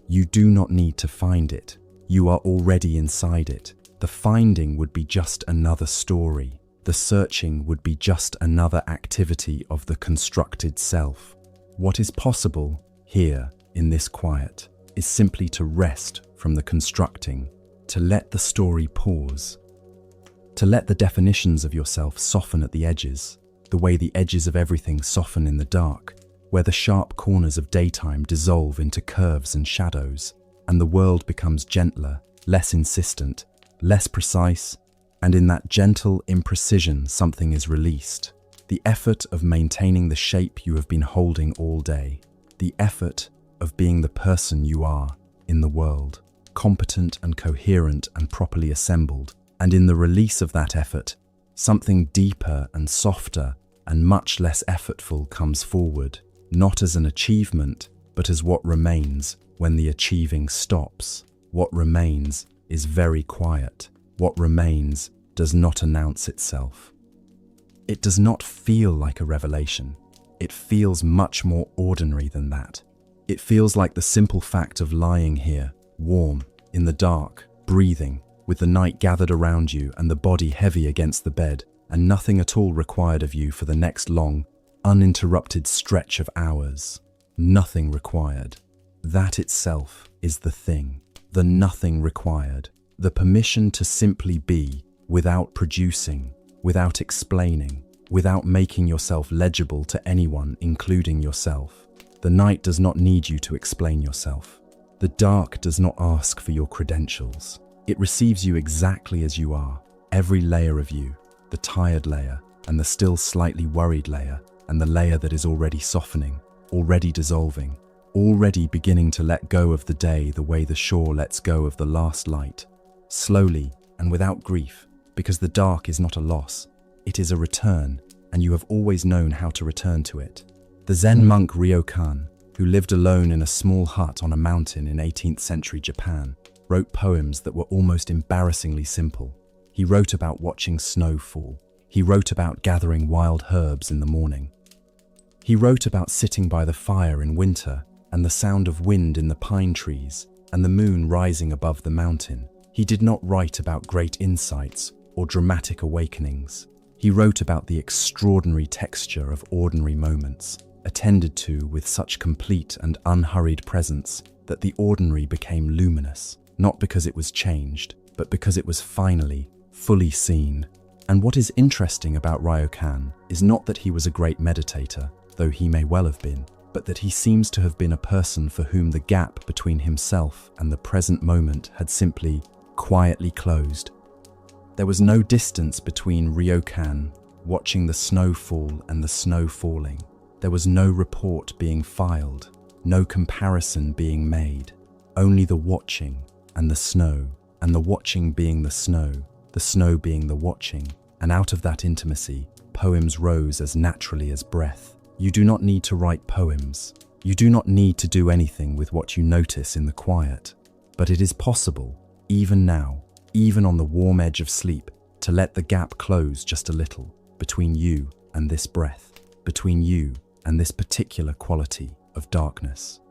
A: You do not need to find it. You are already inside it. The finding would be just another story. The searching would be just another activity of the constructed self. What is possible here in this quiet is simply to rest from the constructing, to let the story pause, to let the definitions of yourself soften at the edges, the way the edges of everything soften in the dark, where the sharp corners of daytime dissolve into curves and shadows, and the world becomes gentler, less insistent, less precise, and in that gentle imprecision something is released. The effort of maintaining the shape you have been holding all day, the effort of being the person you are in the world, competent and coherent and properly assembled, and in the release of that effort, something deeper and softer and much less effortful comes forward, not as an achievement, but as what remains when the achieving stops. What remains is very quiet. What remains does not announce itself. It does not feel like a revelation. It feels much more ordinary than that. It feels like the simple fact of lying here, warm, in the dark, breathing, with the night gathered around you and the body heavy against the bed, and nothing at all required of you for the next long, uninterrupted stretch of hours. Nothing required. That itself is the thing. The nothing required. The permission to simply be, without producing, without explaining, without making yourself legible to anyone, including yourself. The night does not need you to explain yourself. The dark does not ask for your credentials. It receives you exactly as you are, every layer of you, the tired layer, and the still slightly worried layer, and the layer that is already softening, already dissolving, already beginning to let go of the day the way the shore lets go of the last light, slowly and without grief, because the dark is not a loss, it is a return, and you have always known how to return to it. The Zen monk Ryokan, who lived alone in a small hut on a mountain in 18th century Japan, wrote poems that were almost embarrassingly simple. He wrote about watching snow fall. He wrote about gathering wild herbs in the morning. He wrote about sitting by the fire in winter and the sound of wind in the pine trees and the moon rising above the mountain. He did not write about great insights or dramatic awakenings. He wrote about the extraordinary texture of ordinary moments, attended to with such complete and unhurried presence that the ordinary became luminous, not because it was changed, but because it was finally, fully seen. And what is interesting about Ryokan is not that he was a great meditator, though he may well have been, but that he seems to have been a person for whom the gap between himself and the present moment had simply, quietly closed. There was no distance between Ryokan watching the snow fall and the snow falling. There was no report being filed, no comparison being made, only the watching and the watching being the snow being the watching, and out of that intimacy, poems rose as naturally as breath. You do not need to write poems. You do not need to do anything with what you notice in the quiet. But it is possible, even now, even on the warm edge of sleep, to let the gap close just a little between you and this breath, between you and this particular quality of darkness.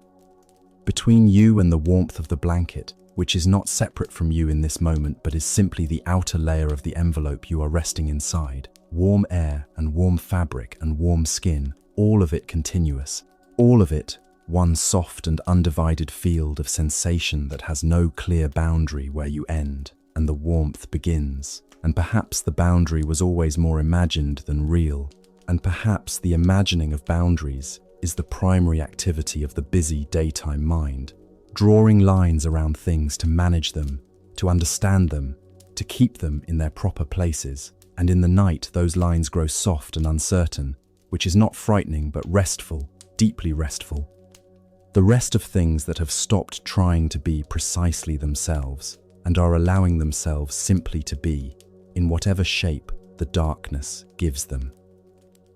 A: Between you and the warmth of the blanket, which is not separate from you in this moment but is simply the outer layer of the envelope you are resting inside. Warm air and warm fabric and warm skin, all of it continuous, all of it one soft and undivided field of sensation that has no clear boundary where you end and the warmth begins. And perhaps the boundary was always more imagined than real, and perhaps the imagining of boundaries is the primary activity of the busy daytime mind, drawing lines around things to manage them, to understand them, to keep them in their proper places. And in the night those lines grow soft and uncertain, which is not frightening but restful, deeply restful. The rest of things that have stopped trying to be precisely themselves and are allowing themselves simply to be, in whatever shape the darkness gives them.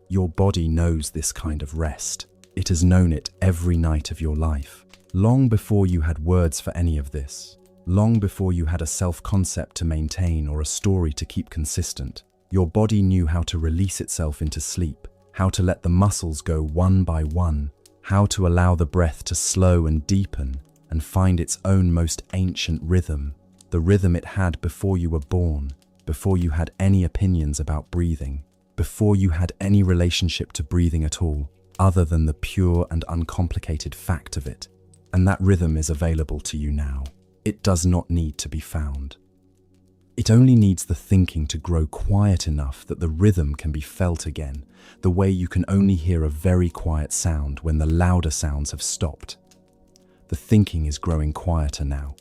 A: Your body knows this kind of rest. It has known it every night of your life, long before you had words for any of this, long before you had a self-concept to maintain or a story to keep consistent. Your body knew how to release itself into sleep, how to let the muscles go one by one, how to allow the breath to slow and deepen and find its own most ancient rhythm, the rhythm it had before you were born, before you had any opinions about breathing, before you had any relationship to breathing at all, other than the pure and uncomplicated fact of it. And that rhythm is available to you now. It does not need to be found. It only needs the thinking to grow quiet enough that the rhythm can be felt again, the way you can only hear a very quiet sound when the louder sounds have stopped. The thinking is growing quieter now.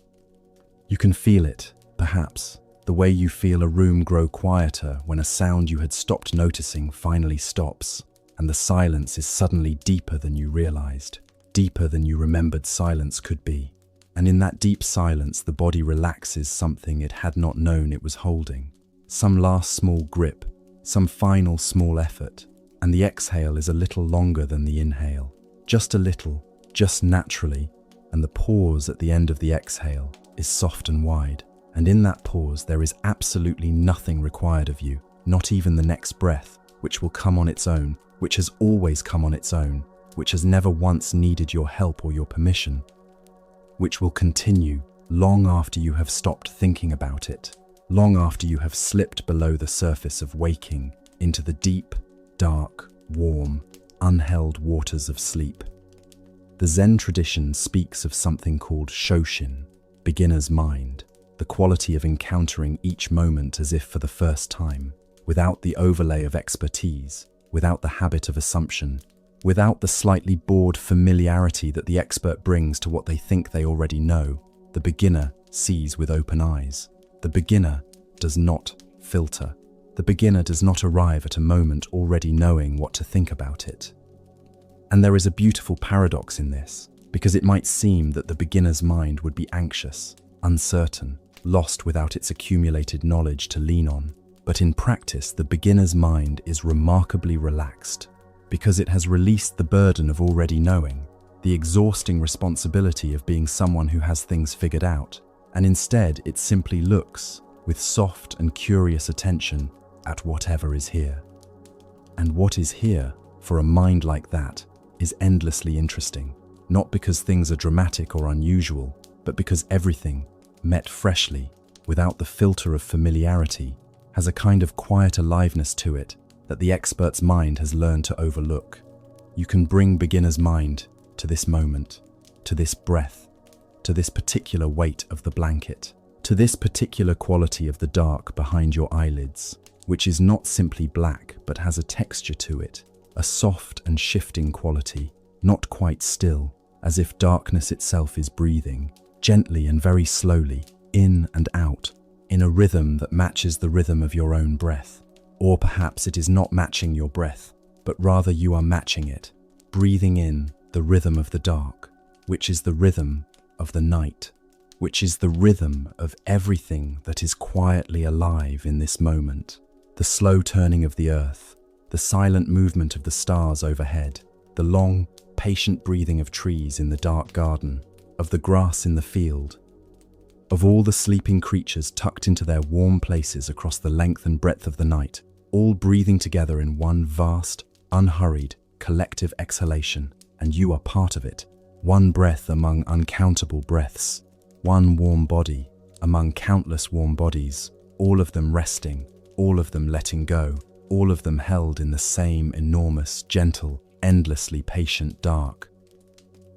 A: You can feel it, perhaps, the way you feel a room grow quieter when a sound you had stopped noticing finally stops, and the silence is suddenly deeper than you realized, deeper than you remembered silence could be. And in that deep silence, the body relaxes something it had not known it was holding. Some last small grip, some final small effort, and the exhale is a little longer than the inhale. Just a little, just naturally, and the pause at the end of the exhale is soft and wide. And in that pause, there is absolutely nothing required of you, not even the next breath, which will come on its own, which has always come on its own, which has never once needed your help or your permission, which will continue long after you have stopped thinking about it, long after you have slipped below the surface of waking into the deep, dark, warm, unheld waters of sleep. The Zen tradition speaks of something called shoshin, beginner's mind, the quality of encountering each moment as if for the first time, without the overlay of expertise, without the habit of assumption, without the slightly bored familiarity that the expert brings to what they think they already know. The beginner sees with open eyes. The beginner does not filter. The beginner does not arrive at a moment already knowing what to think about it. And there is a beautiful paradox in this, because it might seem that the beginner's mind would be anxious, uncertain, lost without its accumulated knowledge to lean on. But in practice, the beginner's mind is remarkably relaxed, because it has released the burden of already knowing, the exhausting responsibility of being someone who has things figured out, and instead it simply looks, with soft and curious attention, at whatever is here. And what is here, for a mind like that, is endlessly interesting, not because things are dramatic or unusual, but because everything, met freshly, without the filter of familiarity, has a kind of quiet aliveness to it that the expert's mind has learned to overlook. You can bring beginner's mind to this moment, to this breath, to this particular weight of the blanket, to this particular quality of the dark behind your eyelids, which is not simply black but has a texture to it, a soft and shifting quality, not quite still, as if darkness itself is breathing, gently and very slowly, in and out, in a rhythm that matches the rhythm of your own breath. Or perhaps it is not matching your breath, but rather you are matching it, breathing in the rhythm of the dark, which is the rhythm of the night, which is the rhythm of everything that is quietly alive in this moment. The slow turning of the earth, the silent movement of the stars overhead, the long, patient breathing of trees in the dark garden, of the grass in the field, of all the sleeping creatures tucked into their warm places across the length and breadth of the night, all breathing together in one vast, unhurried, collective exhalation, and you are part of it. One breath among uncountable breaths, one warm body among countless warm bodies, all of them resting, all of them letting go, all of them held in the same enormous, gentle, endlessly patient dark.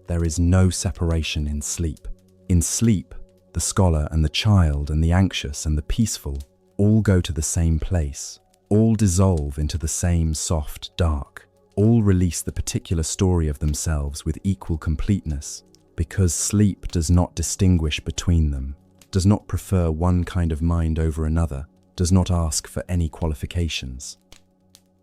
A: There is no separation in sleep. In sleep, the scholar and the child and the anxious and the peaceful all go to the same place, all dissolve into the same soft dark, all release the particular story of themselves with equal completeness, because sleep does not distinguish between them, does not prefer one kind of mind over another, does not ask for any qualifications.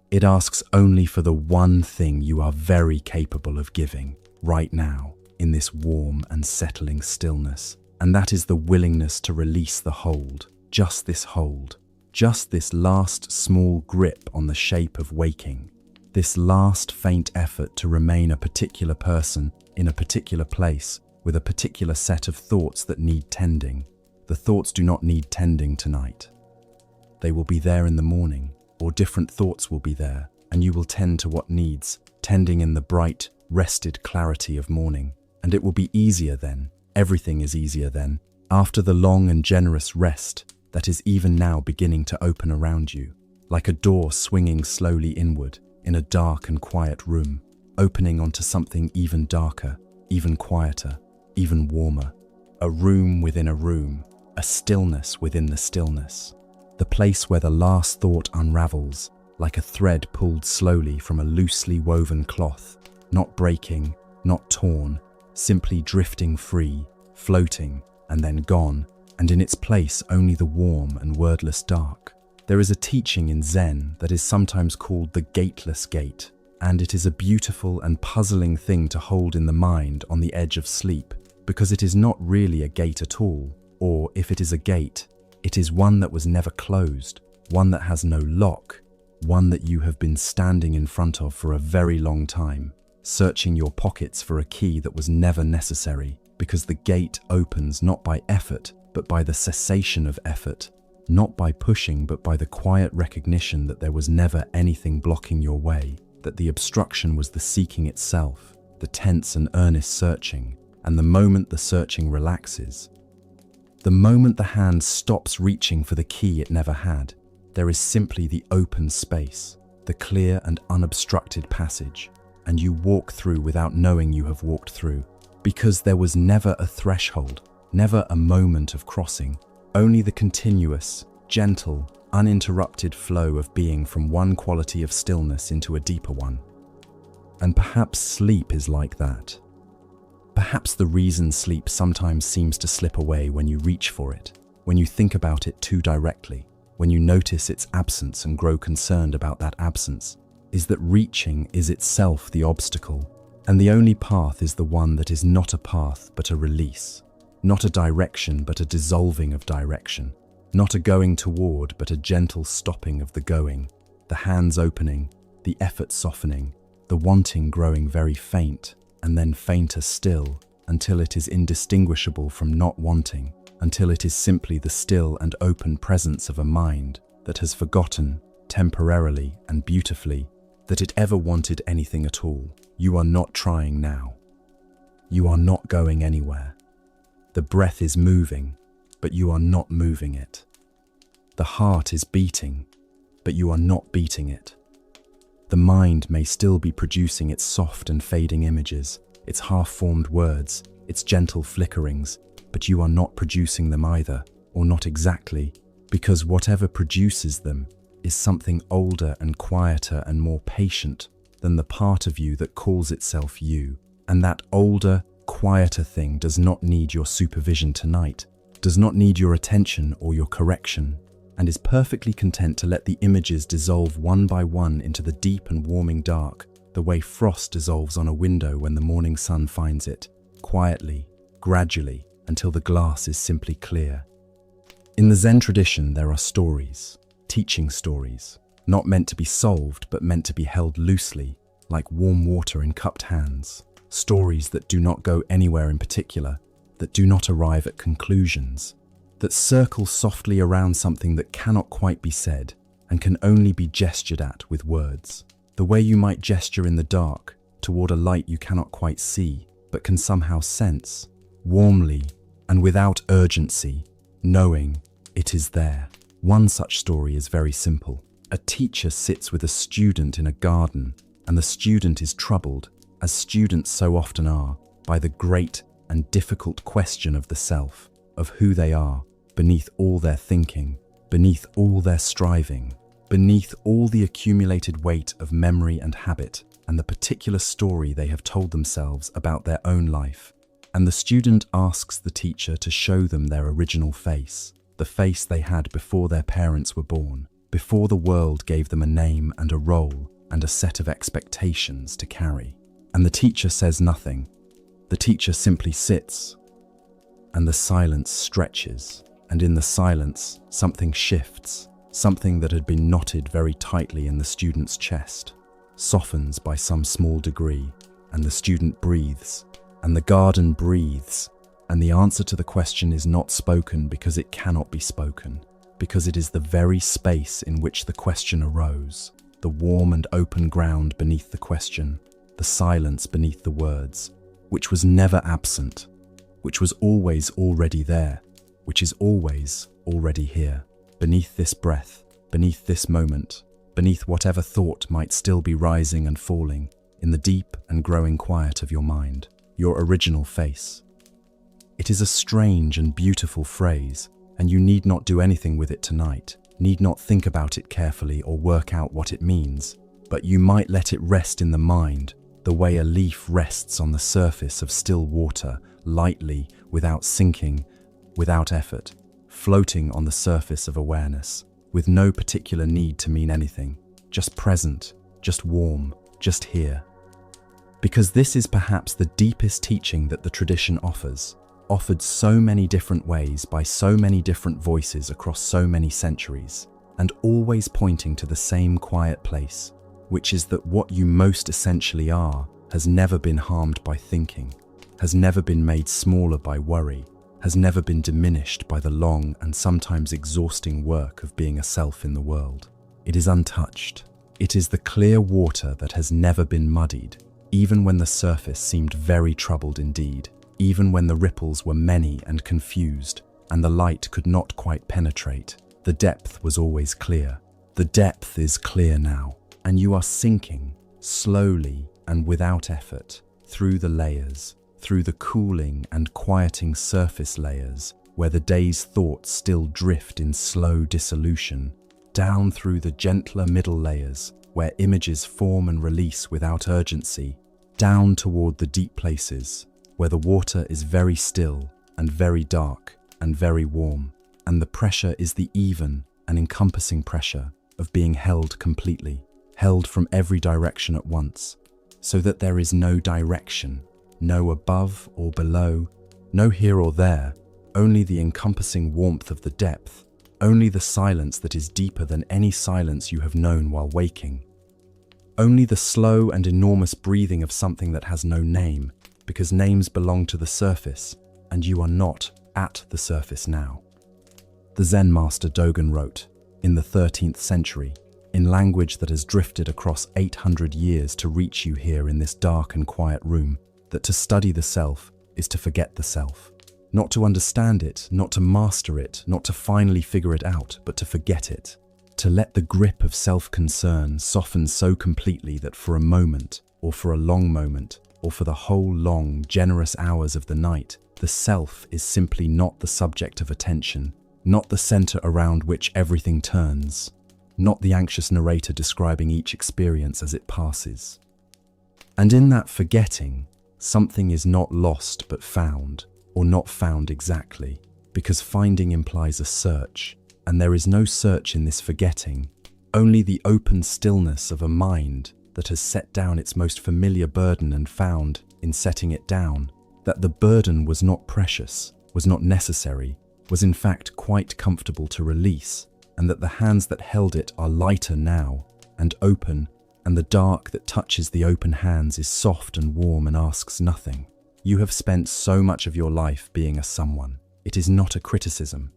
A: It asks only for the one thing you are very capable of giving right now in this warm and settling stillness, and that is the willingness to release the hold, just this hold, just this last small grip on the shape of waking, this last faint effort to remain a particular person in a particular place with a particular set of thoughts that need tending. The thoughts do not need tending tonight. They will be there in the morning, or different thoughts will be there, and you will tend to what needs, tending in the bright, rested clarity of morning. And it will be easier then, everything is easier then, after the long and generous rest that is even now beginning to open around you, like a door swinging slowly inward in a dark and quiet room, opening onto something even darker, even quieter, even warmer. A room within a room, a stillness within the stillness. The place where the last thought unravels, like a thread pulled slowly from a loosely woven cloth, not breaking, not torn, simply drifting free, floating, and then gone, and in its place only the warm and wordless dark. There is a teaching in Zen that is sometimes called the gateless gate, and it is a beautiful and puzzling thing to hold in the mind on the edge of sleep, because it is not really a gate at all, or if it is a gate, it is one that was never closed, one that has no lock. one that you have been standing in front of for a very long time, searching your pockets for a key that was never necessary, because the gate opens not by effort, but by the cessation of effort, not by pushing, but by the quiet recognition that there was never anything blocking your way, that the obstruction was the seeking itself, the tense and earnest searching, and the moment the searching relaxes, the moment the hand stops reaching for the key it never had, there is simply the open space, the clear and unobstructed passage, and you walk through without knowing you have walked through, because there was never a threshold, never a moment of crossing, only the continuous, gentle, uninterrupted flow of being from one quality of stillness into a deeper one. And perhaps sleep is like that. Perhaps the reason sleep sometimes seems to slip away when you reach for it, when you think about it too directly, when you notice its absence and grow concerned about that absence, is that reaching is itself the obstacle, and the only path is the one that is not a path but a release, not a direction but a dissolving of direction, not a going toward but a gentle stopping of the going, the hands opening, the effort softening, the wanting growing very faint, and then fainter still, until it is indistinguishable from not wanting, until it is simply the still and open presence of a mind that has forgotten, temporarily and beautifully, that it ever wanted anything at all. You are not trying now. You are not going anywhere. The breath is moving, but you are not moving it. The heart is beating, but you are not beating it. The mind may still be producing its soft and fading images, its half-formed words, its gentle flickerings, but you are not producing them either, or not exactly, because whatever produces them is something older and quieter and more patient than the part of you that calls itself you. And that older, quieter thing does not need your supervision tonight, does not need your attention or your correction, and is perfectly content to let the images dissolve one by one into the deep and warming dark, the way frost dissolves on a window when the morning sun finds it, quietly, gradually, until the glass is simply clear. In the Zen tradition, there are stories, teaching stories, not meant to be solved but meant to be held loosely, like warm water in cupped hands, stories that do not go anywhere in particular, that do not arrive at conclusions, that circle softly around something that cannot quite be said and can only be gestured at with words, the way you might gesture in the dark toward a light you cannot quite see but can somehow sense, warmly and without urgency, knowing it is there. One such story is very simple. A teacher sits with a student in a garden, and the student is troubled, as students so often are, by the great and difficult question of the self, of who they are, beneath all their thinking, beneath all their striving, beneath all the accumulated weight of memory and habit, and the particular story they have told themselves about their own life. And the student asks the teacher to show them their original face, the face they had before their parents were born, before the world gave them a name and a role and a set of expectations to carry. And the teacher says nothing. The teacher simply sits, and the silence stretches, and in the silence, something shifts, something that had been knotted very tightly in the student's chest, softens by some small degree, and the student breathes, and the garden breathes, and the answer to the question is not spoken because it cannot be spoken, because it is the very space in which the question arose, the warm and open ground beneath the question, the silence beneath the words, which was never absent, which was always already there, which is always already here, beneath this breath, beneath this moment, beneath whatever thought might still be rising and falling, in the deep and growing quiet of your mind, your original face. It is a strange and beautiful phrase, and you need not do anything with it tonight, need not think about it carefully or work out what it means, but you might let it rest in the mind, the way a leaf rests on the surface of still water, lightly, without sinking, without effort, floating on the surface of awareness, with no particular need to mean anything, just present, just warm, just here. Because this is perhaps the deepest teaching that the tradition offers, offered so many different ways by so many different voices across so many centuries, and always pointing to the same quiet place, which is that what you most essentially are has never been harmed by thinking, has never been made smaller by worry, has never been diminished by the long and sometimes exhausting work of being a self in the world. It is untouched. It is the clear water that has never been muddied, even when the surface seemed very troubled indeed, even when the ripples were many and confused, and the light could not quite penetrate. The depth was always clear. The depth is clear now, and you are sinking, slowly and without effort, through the layers, through the cooling and quieting surface layers, where the day's thoughts still drift in slow dissolution, down through the gentler middle layers, where images form and release without urgency, down toward the deep places, where the water is very still and very dark and very warm, and the pressure is the even and encompassing pressure of being held completely, held from every direction at once, so that there is no direction, no above or below, no here or there, only the encompassing warmth of the depth, only the silence that is deeper than any silence you have known while waking, only the slow and enormous breathing of something that has no name, because names belong to the surface, and you are not at the surface now. The Zen master Dogen wrote, in the 13th century, in language that has drifted across 800 years to reach you here in this dark and quiet room, that to study the self is to forget the self. Not to understand it, not to master it, not to finally figure it out, but to forget it. To let the grip of self-concern soften so completely that for a moment, or for a long moment, or for the whole long, generous hours of the night, the self is simply not the subject of attention, not the center around which everything turns, not the anxious narrator describing each experience as it passes. And in that forgetting, something is not lost but found, or not found exactly, because finding implies a search, and there is no search in this forgetting, only the open stillness of a mind that has set down its most familiar burden and found, in setting it down, that the burden was not precious, was not necessary, was in fact quite comfortable to release, and that the hands that held it are lighter now, and open, and the dark that touches the open hands is soft and warm and asks nothing. You have spent so much of your life being a someone. It is not a criticism.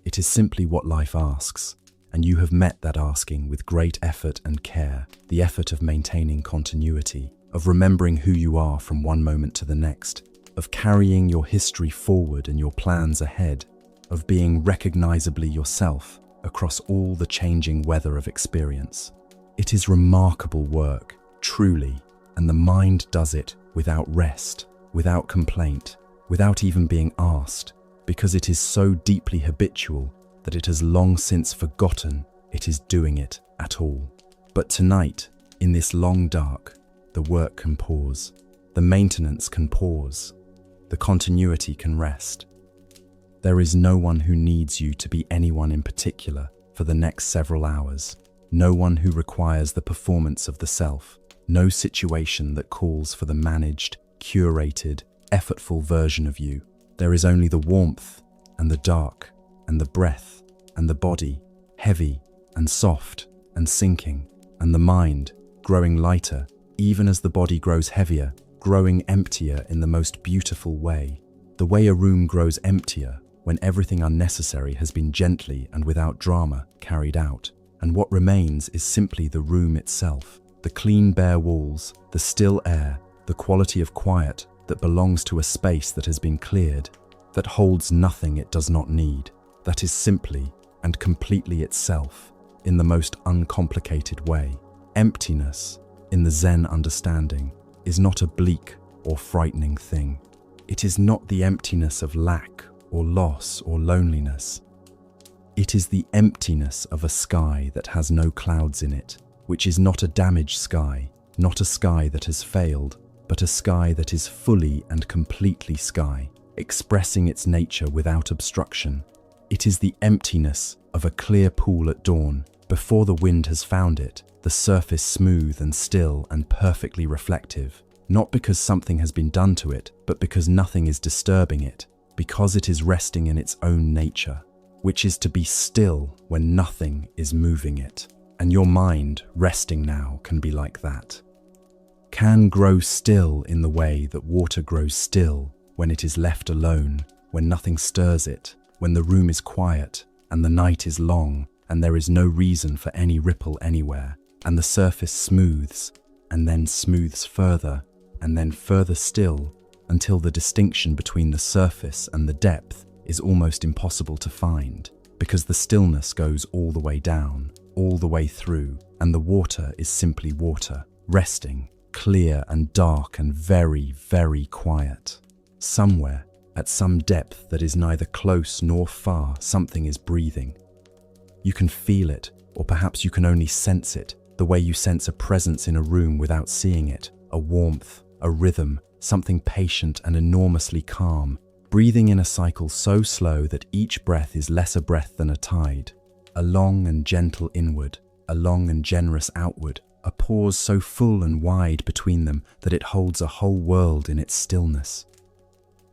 A: It is simply what life asks, and you have met that asking with great effort and care, the effort of maintaining continuity, of remembering who you are from one moment to the next, of carrying your history forward and your plans ahead, of being recognizably yourself across all the changing weather of experience. It is remarkable work, truly, and the mind does it without rest, without complaint, without even being asked, because it is so deeply habitual that it has long since forgotten it is doing it at all. But tonight, in this long dark, the work can pause, the maintenance can pause, the continuity can rest. There is no one who needs you to be anyone in particular for the next several hours, no one who requires the performance of the self, no situation that calls for the managed, curated, effortful version of you. There is only the warmth and the dark and the breath and the body, heavy and soft and sinking, and the mind growing lighter, even as the body grows heavier, growing emptier in the most beautiful way. The way a room grows emptier when everything unnecessary has been gently and without drama carried out, and what remains is simply the room itself, the clean bare walls, the still air, the quality of quiet that belongs to a space that has been cleared, that holds nothing it does not need, that is simply and completely itself, in the most uncomplicated way. Emptiness, in the Zen understanding, is not a bleak or frightening thing. It is not the emptiness of lack or loss or loneliness. It is the emptiness of a sky that has no clouds in it, which is not a damaged sky, not a sky that has failed, but a sky that is fully and completely sky, expressing its nature without obstruction. It is the emptiness of a clear pool at dawn, before the wind has found it, the surface smooth and still and perfectly reflective, not because something has been done to it, but because nothing is disturbing it, because it is resting in its own nature. which is to be still when nothing is moving it. And your mind, resting now, can be like that. Can grow still in the way that water grows still when it is left alone, when nothing stirs it, when the room is quiet and the night is long and there is no reason for any ripple anywhere, and the surface smooths and then smooths further and then further still until the distinction between the surface and the depth is almost impossible to find, because the stillness goes all the way down, all the way through, and the water is simply water, resting, clear and dark and very, very quiet. Somewhere, at some depth that is neither close nor far, something is breathing. You can feel it, or perhaps you can only sense it, the way you sense a presence in a room without seeing it, a warmth, a rhythm, something patient and enormously calm, breathing in a cycle so slow that each breath is less a breath than a tide, a long and gentle inward, a long and generous outward, a pause so full and wide between them that it holds a whole world in its stillness.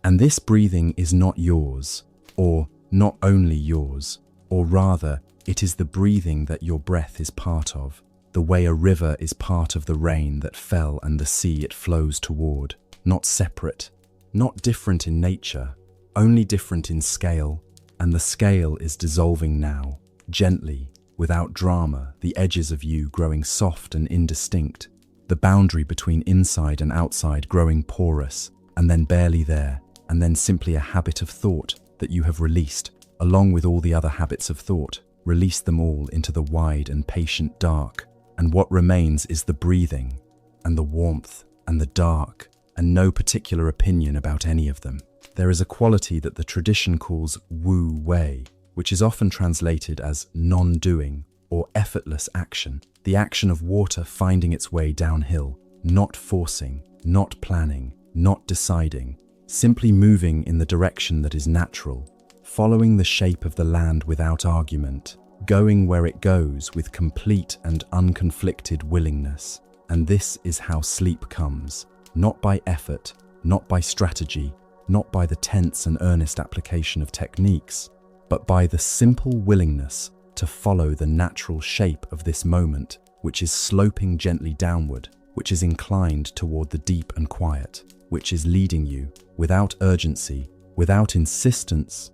A: And this breathing is not yours, or not only yours, or rather, it is the breathing that your breath is part of, the way a river is part of the rain that fell and the sea it flows toward, not separate, not different in nature, only different in scale, and the scale is dissolving now, gently, without drama, the edges of you growing soft and indistinct, the boundary between inside and outside growing porous, and then barely there, and then simply a habit of thought that you have released, along with all the other habits of thought, release them all into the wide and patient dark, and what remains is the breathing, and the warmth, and the dark, and no particular opinion about any of them. There is a quality that the tradition calls wu wei, which is often translated as non-doing or effortless action, the action of water finding its way downhill, not forcing, not planning, not deciding, simply moving in the direction that is natural, following the shape of the land without argument, going where it goes with complete and unconflicted willingness. And this is how sleep comes, not by effort, not by strategy, not by the tense and earnest application of techniques, but by the simple willingness to follow the natural shape of this moment, which is sloping gently downward, which is inclined toward the deep and quiet, which is leading you, without urgency, without insistence,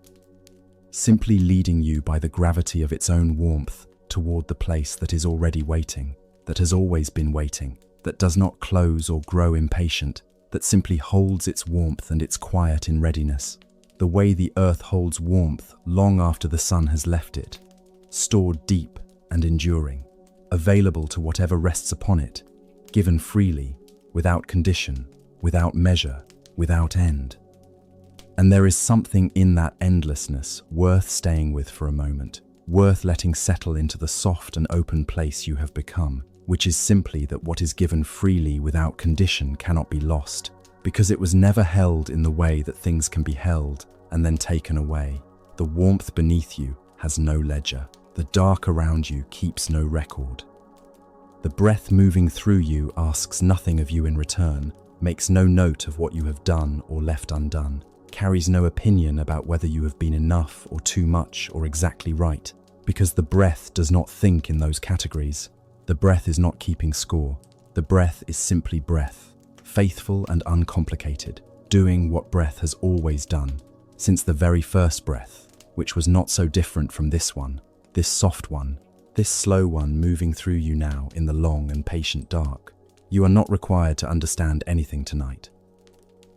A: simply leading you by the gravity of its own warmth toward the place that is already waiting, that has always been waiting, that does not close or grow impatient, that simply holds its warmth and its quiet in readiness, the way the earth holds warmth long after the sun has left it, stored deep and enduring, available to whatever rests upon it, given freely, without condition, without measure, without end. And there is something in that endlessness worth staying with for a moment, worth letting settle into the soft and open place you have become, which is simply that what is given freely without condition cannot be lost, because it was never held in the way that things can be held and then taken away. The warmth beneath you has no ledger. The dark around you keeps no record. The breath moving through you asks nothing of you in return, makes no note of what you have done or left undone, carries no opinion about whether you have been enough or too much or exactly right, because the breath does not think in those categories. The breath is not keeping score. The breath is simply breath, faithful and uncomplicated, doing what breath has always done, since the very first breath, which was not so different from this one, this soft one, this slow one moving through you now in the long and patient dark. You are not required to understand anything tonight.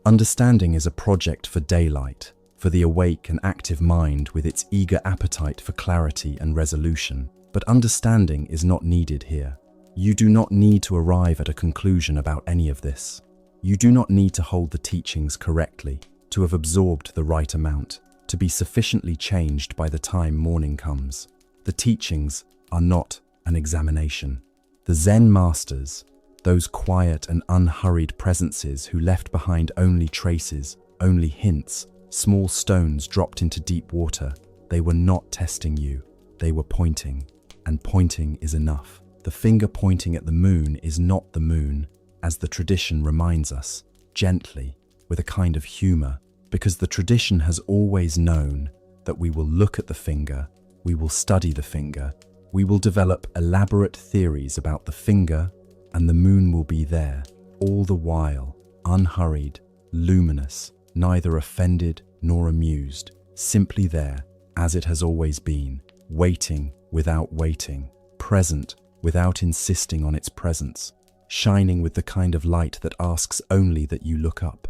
A: Understanding is a project for daylight, for the awake and active mind with its eager appetite for clarity and resolution. But understanding is not needed here. You do not need to arrive at a conclusion about any of this. You do not need to hold the teachings correctly, to have absorbed the right amount, to be sufficiently changed by the time morning comes. The teachings are not an examination. The Zen masters, those quiet and unhurried presences who left behind only traces, only hints, small stones dropped into deep water, they were not testing you, they were pointing. And pointing is enough. The finger pointing at the moon is not the moon, as the tradition reminds us, gently, with a kind of humor, because the tradition has always known that we will look at the finger, we will study the finger, we will develop elaborate theories about the finger, and the moon will be there, all the while, unhurried, luminous, neither offended nor amused, simply there, as it has always been, waiting without waiting, present without insisting on its presence, shining with the kind of light that asks only that you look up.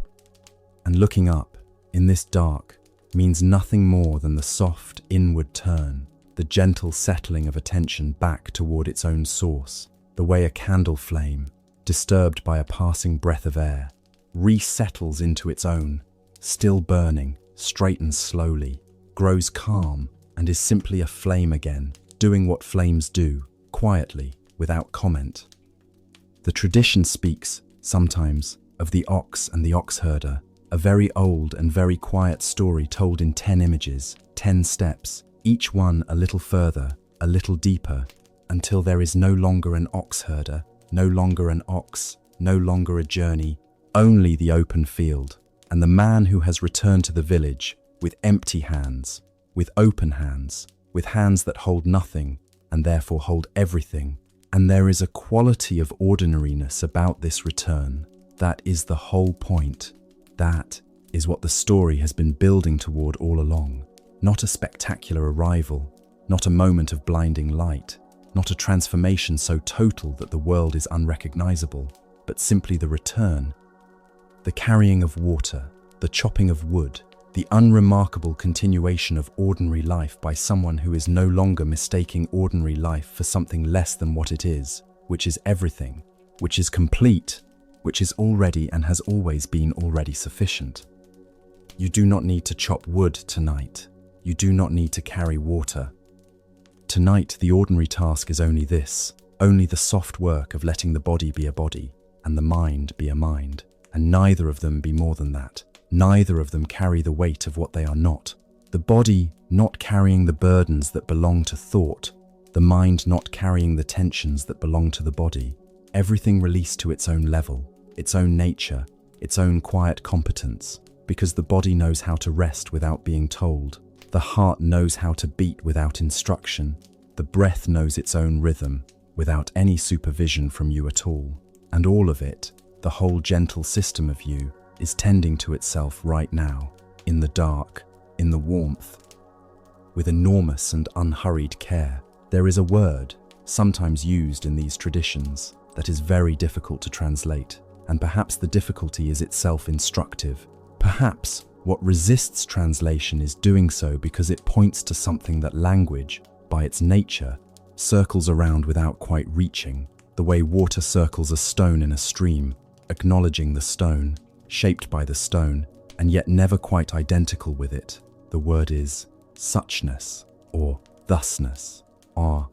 A: And looking up, in this dark, means nothing more than the soft inward turn, the gentle settling of attention back toward its own source, the way a candle flame, disturbed by a passing breath of air, resettles into its own, still burning, straightens slowly, grows calm, and is simply a flame again, doing what flames do, quietly, without comment. The tradition speaks, sometimes, of the ox and the oxherder, a very old and very quiet story told in 10 images, 10 steps, each one a little further, a little deeper, until there is no longer an oxherder, no longer an ox, no longer a journey, only the open field, and the man who has returned to the village with empty hands, with open hands, with hands that hold nothing and therefore hold everything. And there is a quality of ordinariness about this return. That is the whole point. That is what the story has been building toward all along. Not a spectacular arrival, not a moment of blinding light, not a transformation so total that the world is unrecognizable, but simply the return. The carrying of water, the chopping of wood, the unremarkable continuation of ordinary life by someone who is no longer mistaking ordinary life for something less than what it is, which is everything, which is complete, which is already and has always been already sufficient. You do not need to chop wood tonight. You do not need to carry water. Tonight, the ordinary task is only this, only the soft work of letting the body be a body and the mind be a mind, and neither of them be more than that. Neither of them carry the weight of what they are not. The body not carrying the burdens that belong to thought, the mind not carrying the tensions that belong to the body, everything released to its own level, its own nature, its own quiet competence, because the body knows how to rest without being told, the heart knows how to beat without instruction, the breath knows its own rhythm, without any supervision from you at all, and all of it, the whole gentle system of you, is tending to itself right now, in the dark, in the warmth. With enormous and unhurried care, there is a word, sometimes used in these traditions, that is very difficult to translate, and perhaps the difficulty is itself instructive. Perhaps what resists translation is doing so because it points to something that language, by its nature, circles around without quite reaching, the way water circles a stone in a stream, acknowledging the stone, shaped by the stone, and yet never quite identical with it. The word is suchness, or thusness, or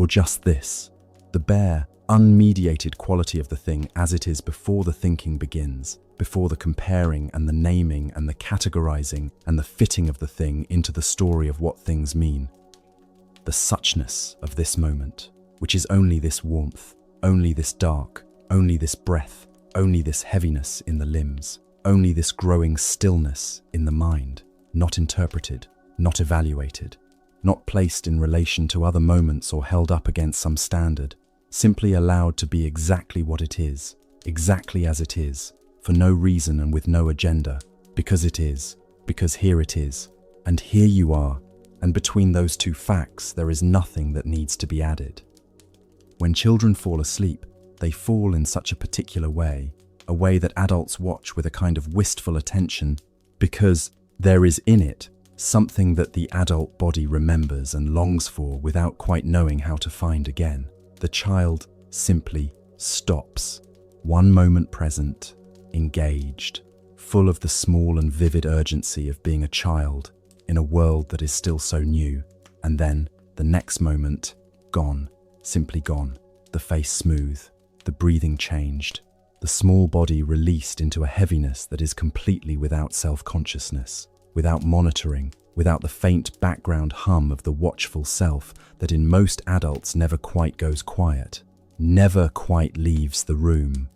A: just this, the bare, unmediated quality of the thing as it is before the thinking begins, before the comparing and the naming and the categorizing and the fitting of the thing into the story of what things mean. The suchness of this moment, which is only this warmth, only this dark, only this breath, only this heaviness in the limbs, only this growing stillness in the mind, not interpreted, not evaluated, not placed in relation to other moments or held up against some standard, simply allowed to be exactly what it is, exactly as it is, for no reason and with no agenda, because it is, because here it is, and here you are, and between those two facts there is nothing that needs to be added. When children fall asleep, they fall in such a particular way, a way that adults watch with a kind of wistful attention, because there is in it something that the adult body remembers and longs for without quite knowing how to find again. The child simply stops, one moment present, engaged, full of the small and vivid urgency of being a child in a world that is still so new, and then, the next moment, gone, simply gone, the face smooth, the breathing changed, the small body released into a heaviness that is completely without self-consciousness, without monitoring, without the faint background hum of the watchful self that in most adults never quite goes quiet, never quite leaves the room.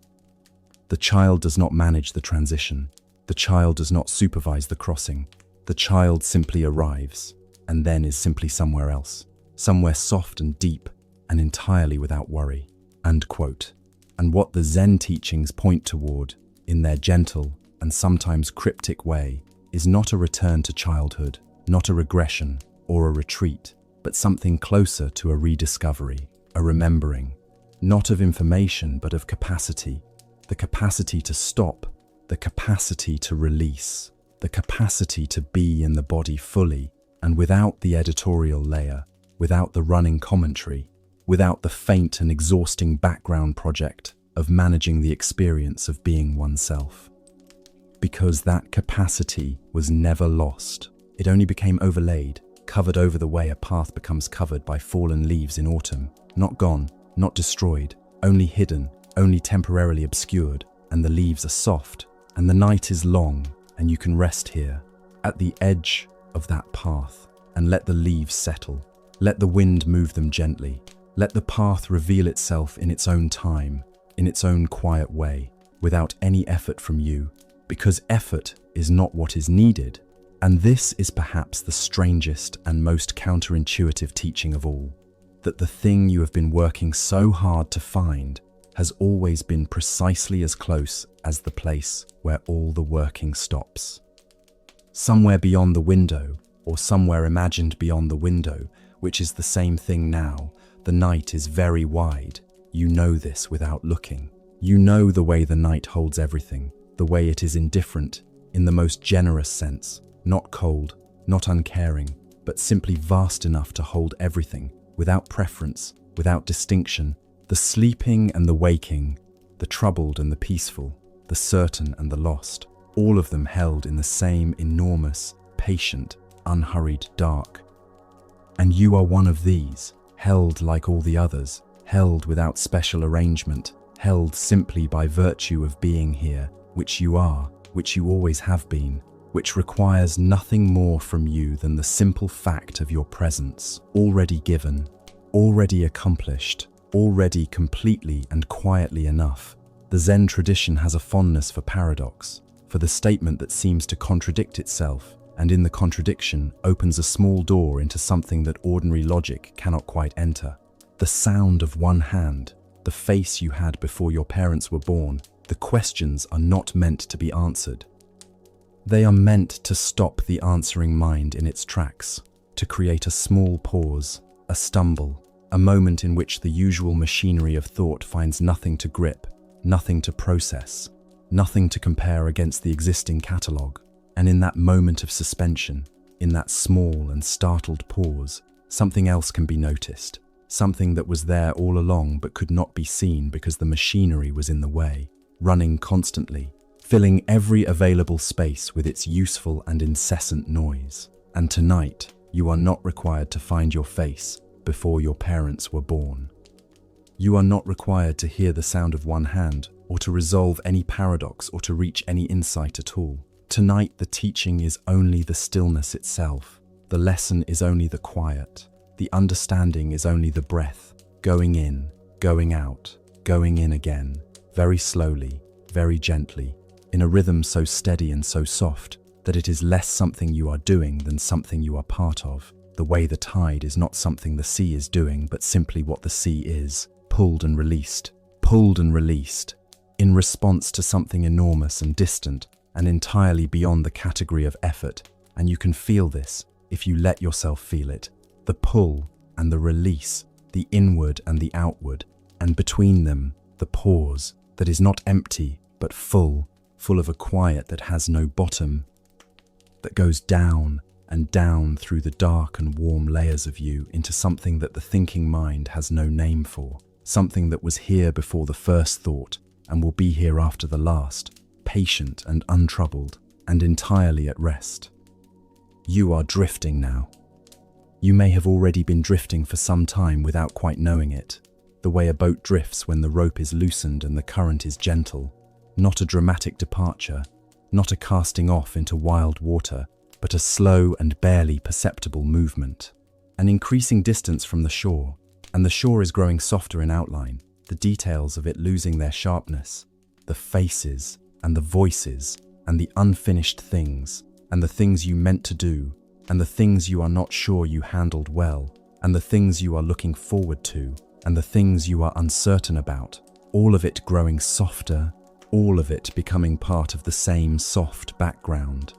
A: The child does not manage the transition. The child does not supervise the crossing. The child simply arrives, and then is simply somewhere else, somewhere soft and deep, and entirely without worry. End quote. And what the Zen teachings point toward, in their gentle and sometimes cryptic way, is not a return to childhood, not a regression or a retreat, but something closer to a rediscovery, a remembering, not of information but of capacity, the capacity to stop, the capacity to release, the capacity to be in the body fully and without the editorial layer, without the running commentary, without the faint and exhausting background project of managing the experience of being oneself. Because that capacity was never lost. It only became overlaid, covered over the way a path becomes covered by fallen leaves in autumn, not gone, not destroyed, only hidden, only temporarily obscured, and the leaves are soft, and the night is long, and you can rest here, at the edge of that path, and let the leaves settle. Let the wind move them gently. Let the path reveal itself in its own time, in its own quiet way, without any effort from you, because effort is not what is needed. And this is perhaps the strangest and most counterintuitive teaching of all, that the thing you have been working so hard to find has always been precisely as close as the place where all the working stops. Somewhere beyond the window, or somewhere imagined beyond the window, which is the same thing now, the night is very wide. You know this without looking. You know the way the night holds everything, the way it is indifferent, in the most generous sense, not cold, not uncaring, but simply vast enough to hold everything, without preference, without distinction, the sleeping and the waking, the troubled and the peaceful, the certain and the lost, all of them held in the same enormous, patient, unhurried dark. And you are one of these, held like all the others, held without special arrangement, held simply by virtue of being here, which you are, which you always have been, which requires nothing more from you than the simple fact of your presence, already given, already accomplished, already completely and quietly enough. The Zen tradition has a fondness for paradox, for the statement that seems to contradict itself, and in the contradiction opens a small door into something that ordinary logic cannot quite enter. The sound of one hand, the face you had before your parents were born, the questions are not meant to be answered. They are meant to stop the answering mind in its tracks, to create a small pause, a stumble, a moment in which the usual machinery of thought finds nothing to grip, nothing to process, nothing to compare against the existing catalogue. And in that moment of suspension, in that small and startled pause, something else can be noticed, something that was there all along but could not be seen because the machinery was in the way, running constantly, filling every available space with its useful and incessant noise. And tonight, you are not required to find your face before your parents were born. You are not required to hear the sound of one hand, or to resolve any paradox, or to reach any insight at all. Tonight, the teaching is only the stillness itself. The lesson is only the quiet. The understanding is only the breath, going in, going out, going in again, very slowly, very gently, in a rhythm so steady and so soft that it is less something you are doing than something you are part of. The way the tide is not something the sea is doing, but simply what the sea is, pulled and released, in response to something enormous and distant and entirely beyond the category of effort. And you can feel this if you let yourself feel it, the pull and the release, the inward and the outward, and between them, the pause that is not empty, but full of a quiet that has no bottom, that goes down and down through the dark and warm layers of you into something that the thinking mind has no name for, something that was here before the first thought and will be here after the last, patient and untroubled and entirely at rest. You are drifting now. You may have already been drifting for some time without quite knowing it, the way a boat drifts when the rope is loosened and the current is gentle, not a dramatic departure, not a casting off into wild water, but a slow and barely perceptible movement. An increasing distance from the shore, and the shore is growing softer in outline, the details of it losing their sharpness, the faces and the voices and the unfinished things, and the things you meant to do, and the things you are not sure you handled well, and the things you are looking forward to, and the things you are uncertain about, all of it growing softer, all of it becoming part of the same soft background.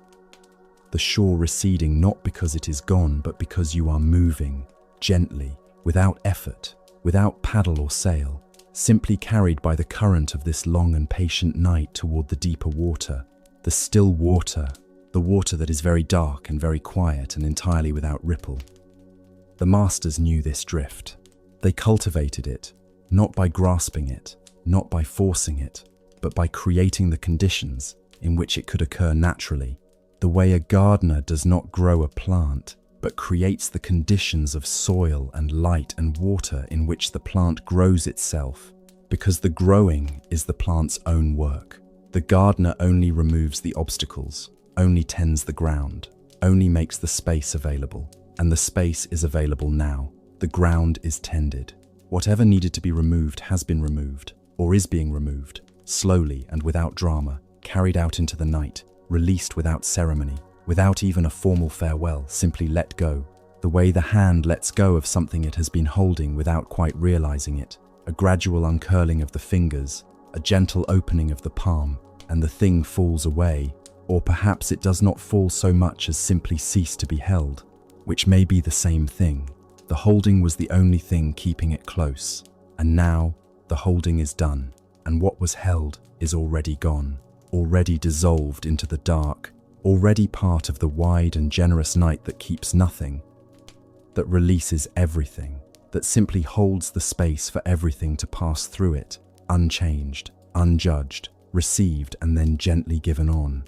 A: The shore receding not because it is gone, but because you are moving, gently, without effort, without paddle or sail, simply carried by the current of this long and patient night toward the deeper water, the still water, the water that is very dark and very quiet and entirely without ripple. The masters knew this drift. They cultivated it, not by grasping it, not by forcing it, but by creating the conditions in which it could occur naturally, the way a gardener does not grow a plant, but creates the conditions of soil and light and water in which the plant grows itself, because the growing is the plant's own work. The gardener only removes the obstacles, only tends the ground, only makes the space available, and the space is available now. The ground is tended. Whatever needed to be removed has been removed, or is being removed, slowly and without drama, carried out into the night, released without ceremony, without even a formal farewell, simply let go, the way the hand lets go of something it has been holding without quite realizing it, a gradual uncurling of the fingers, a gentle opening of the palm, and the thing falls away, or perhaps it does not fall so much as simply cease to be held, which may be the same thing. The holding was the only thing keeping it close, and now the holding is done, and what was held is already gone, already dissolved into the dark, already part of the wide and generous night that keeps nothing, that releases everything, that simply holds the space for everything to pass through it, unchanged, unjudged, received and then gently given on.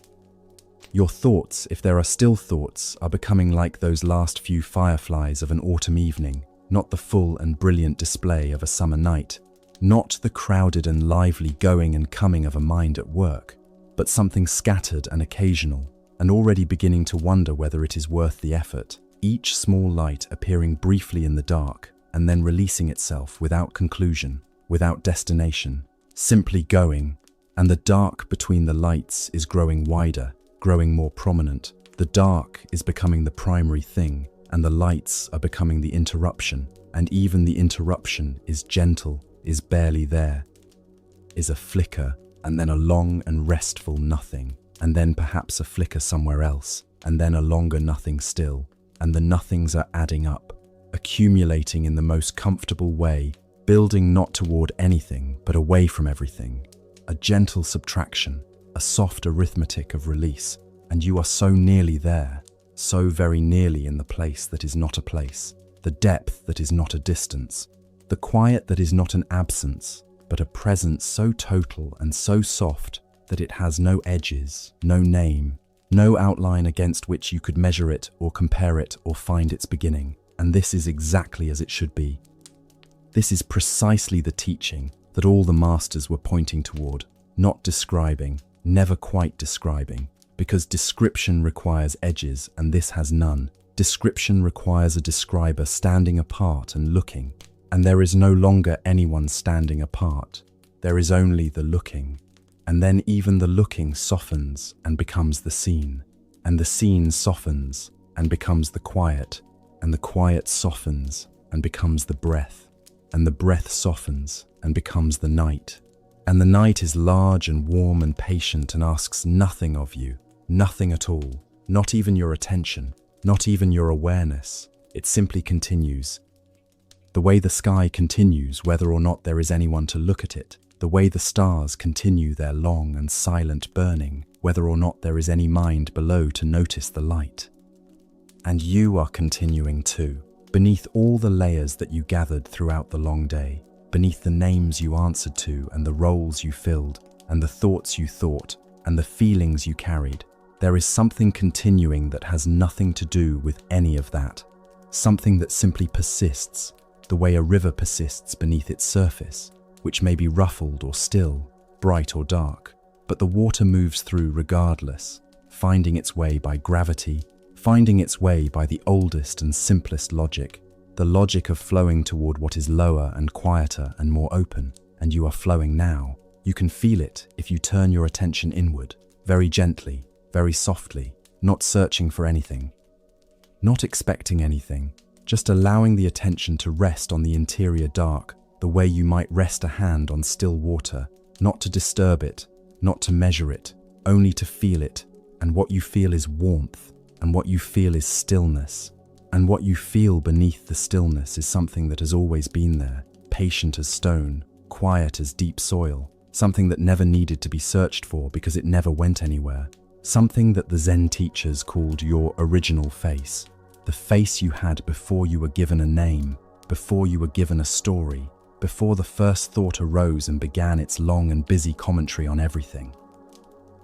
A: Your thoughts, if there are still thoughts, are becoming like those last few fireflies of an autumn evening, not the full and brilliant display of a summer night, not the crowded and lively going and coming of a mind at work, but something scattered and occasional, and already beginning to wonder whether it is worth the effort, each small light appearing briefly in the dark, and then releasing itself without conclusion, without destination, simply going, and the dark between the lights is growing wider, growing more prominent. The dark is becoming the primary thing, and the lights are becoming the interruption, and even the interruption is gentle, is barely there, is a flicker, and then a long and restful nothing, and then perhaps a flicker somewhere else, and then a longer nothing still, and the nothings are adding up, accumulating in the most comfortable way, building not toward anything, but away from everything. A gentle subtraction, a soft arithmetic of release, and you are so nearly there, so very nearly in the place that is not a place, the depth that is not a distance, the quiet that is not an absence, but a presence so total and so soft that it has no edges, no name, no outline against which you could measure it or compare it or find its beginning. And this is exactly as it should be. This is precisely the teaching that all the masters were pointing toward, not describing, never quite describing, because description requires edges and this has none. Description requires a describer standing apart and looking, and there is no longer anyone standing apart. There is only the looking, and then even the looking softens and becomes the seen, and the seen softens and becomes the quiet, and the quiet softens and becomes the breath, and the breath softens and becomes the night. And the night is large and warm and patient and asks nothing of you, nothing at all, not even your attention, not even your awareness. It simply continues. The way the sky continues, whether or not there is anyone to look at it, the way the stars continue their long and silent burning, whether or not there is any mind below to notice the light. And you are continuing too, beneath all the layers that you gathered throughout the long day, beneath the names you answered to and the roles you filled, and the thoughts you thought, and the feelings you carried. There is something continuing that has nothing to do with any of that, something that simply persists, the way a river persists beneath its surface, which may be ruffled or still, bright or dark, but the water moves through regardless, finding its way by gravity, finding its way by the oldest and simplest logic, the logic of flowing toward what is lower and quieter and more open, and you are flowing now. You can feel it if you turn your attention inward, very gently, very softly, not searching for anything, not expecting anything, just allowing the attention to rest on the interior dark, the way you might rest a hand on still water, not to disturb it, not to measure it, only to feel it. And what you feel is warmth, and what you feel is stillness. And what you feel beneath the stillness is something that has always been there, patient as stone, quiet as deep soil, something that never needed to be searched for because it never went anywhere. Something that the Zen teachers called your original face, the face you had before you were given a name, before you were given a story, before the first thought arose and began its long and busy commentary on everything.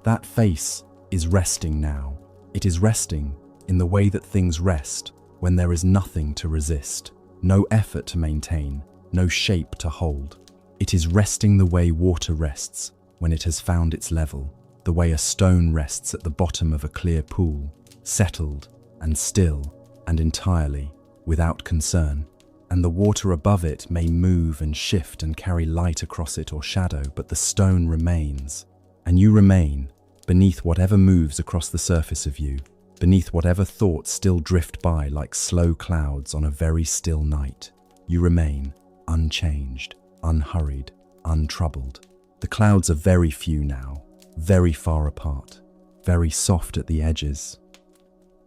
A: That face is resting now. It is resting in the way that things rest when there is nothing to resist, no effort to maintain, no shape to hold. It is resting the way water rests when it has found its level, the way a stone rests at the bottom of a clear pool, settled and still and entirely without concern. And the water above it may move and shift and carry light across it or shadow, but the stone remains, and you remain beneath whatever moves across the surface of you, beneath whatever thoughts still drift by like slow clouds on a very still night. You remain unchanged, unhurried, untroubled. The clouds are very few now, very far apart, very soft at the edges.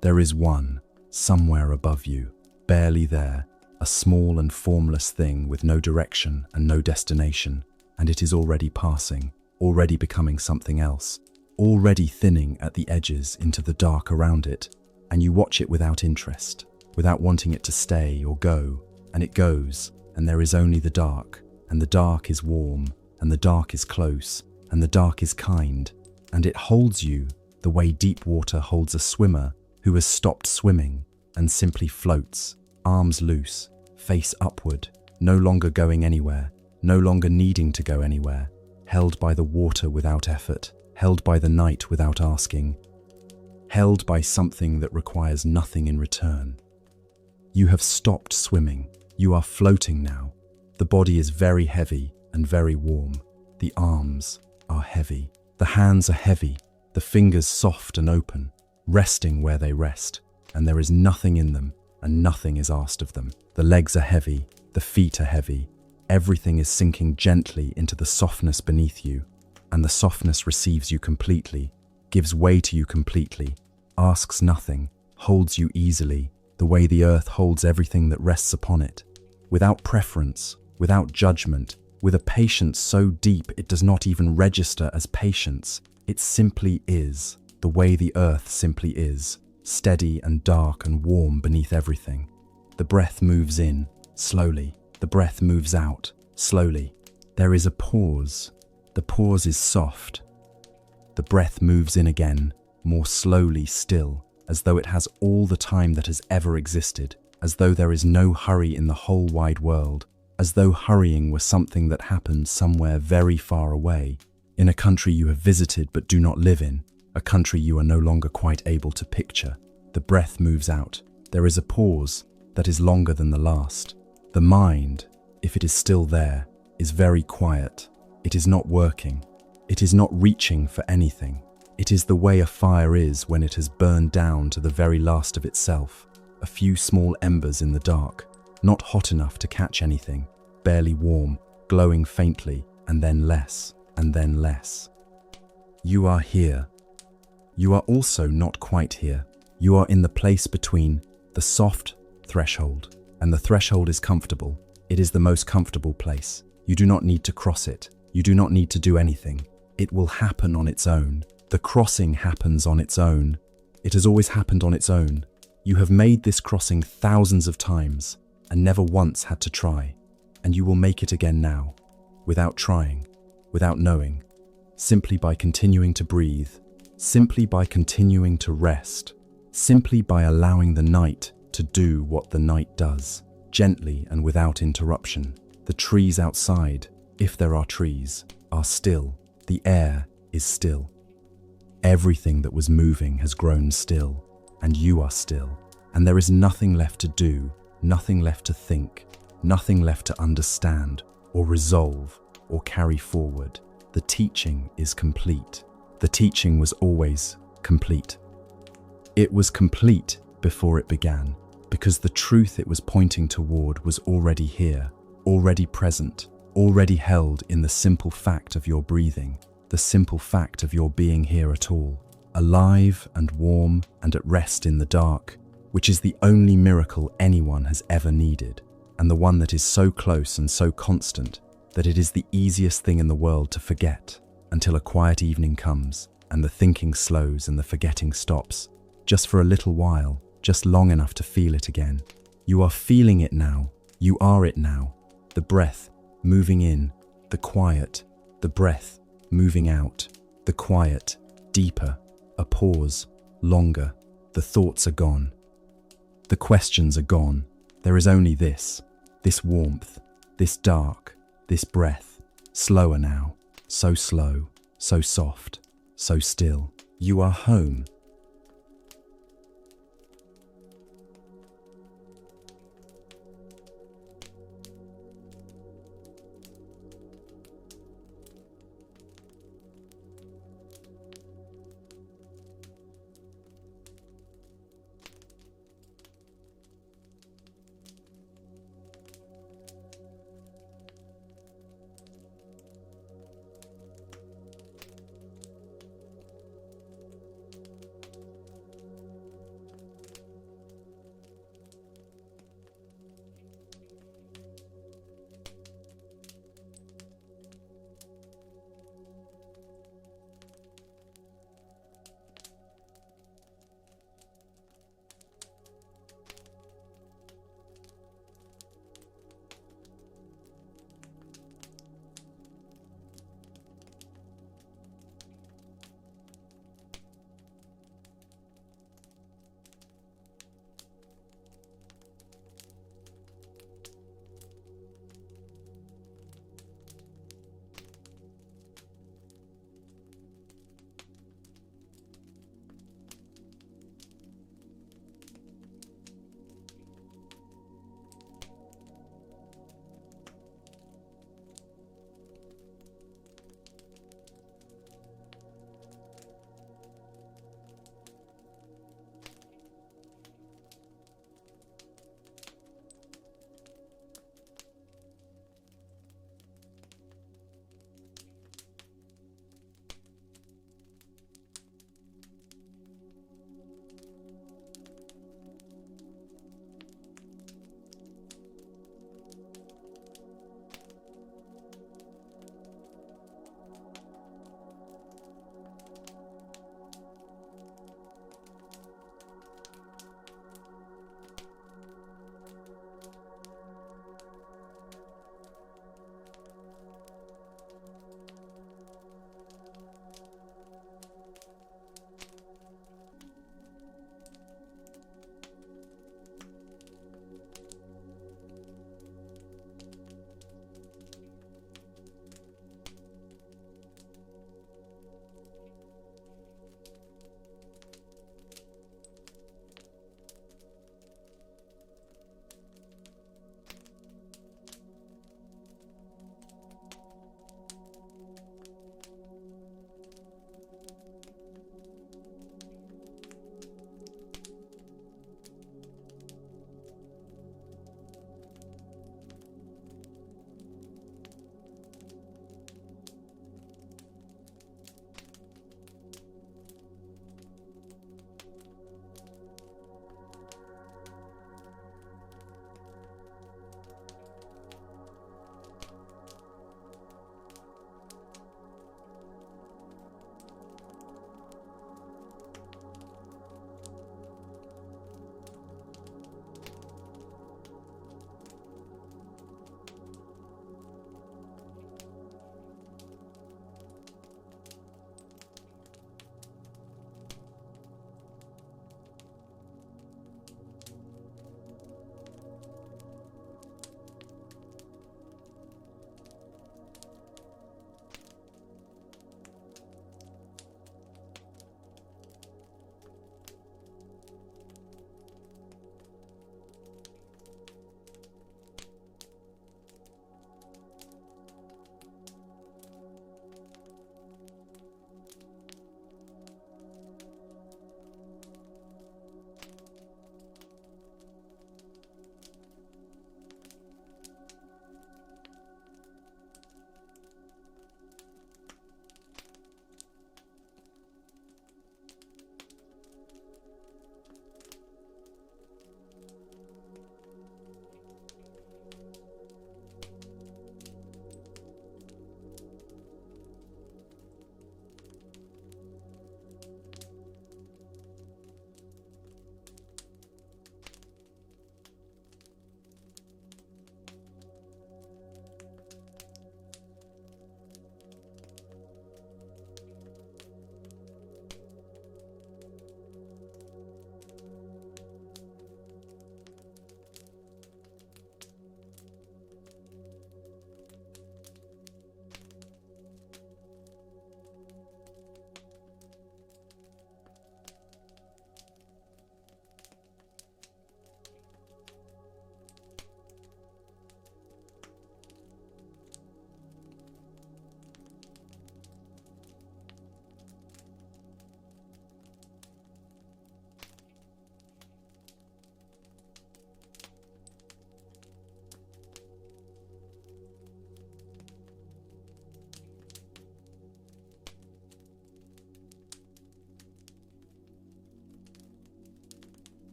A: There is one, somewhere above you, barely there, a small and formless thing with no direction and no destination, and it is already passing, already becoming something else, already thinning at the edges into the dark around it, and you watch it without interest, without wanting it to stay or go, and it goes, and there is only the dark, and the dark is warm, and the dark is close, and the dark is kind, and it holds you the way deep water holds a swimmer who has stopped swimming and simply floats, arms loose, face upward, no longer going anywhere, no longer needing to go anywhere, held by the water without effort, held by the night without asking, held by something that requires nothing in return. You have stopped swimming. You are floating now. The body is very heavy and very warm. The arms are heavy. The hands are heavy. The fingers soft and open, resting where they rest, and there is nothing in them, and nothing is asked of them. The legs are heavy, the feet are heavy. Everything is sinking gently into the softness beneath you, and the softness receives you completely, gives way to you completely, asks nothing, holds you easily, the way the earth holds everything that rests upon it, without preference, without judgment, with a patience so deep it does not even register as patience. It simply is, the way the earth simply is, steady and dark and warm beneath everything. The breath moves in, slowly. The breath moves out, slowly. There is a pause. The pause is soft. The breath moves in again, more slowly still, as though it has all the time that has ever existed, as though there is no hurry in the whole wide world, as though hurrying were something that happened somewhere very far away, in a country you have visited but do not live in, a country you are no longer quite able to picture. The breath moves out. There is a pause that is longer than the last. The mind, if it is still there, is very quiet. It is not working. It is not reaching for anything. It is the way a fire is when it has burned down to the very last of itself, a few small embers in the dark, not hot enough to catch anything, barely warm, glowing faintly, and then less, and then less. You are here. You are also not quite here. You are in the place between the soft threshold, and the threshold is comfortable. It is the most comfortable place. You do not need to cross it. You do not need to do anything. It will happen on its own. The crossing happens on its own. It has always happened on its own. You have made this crossing thousands of times and never once had to try, and you will make it again now, without trying, without knowing, simply by continuing to breathe, simply by continuing to rest, simply by allowing the night to do what the night does, gently and without interruption. The trees outside, if there are trees, are still. The air is still. Everything that was moving has grown still, and you are still, and there is nothing left to do, nothing left to think, nothing left to understand, or resolve, or carry forward. The teaching is complete. The teaching was always complete. It was complete before it began, because the truth it was pointing toward was already here, already present, already held in the simple fact of your breathing, the simple fact of your being here at all, alive and warm and at rest in the dark, which is the only miracle anyone has ever needed, and the one that is so close and so constant that it is the easiest thing in the world to forget until a quiet evening comes and the thinking slows and the forgetting stops, just for a little while, just long enough to feel it again. You are feeling it now. You are it now. The breath moving in, the quiet, the breath moving out, the quiet, deeper, a pause, longer. The thoughts are gone. The questions are gone. There is only this warmth, this dark, this breath, slower now, so slow, so soft, so still. You are home.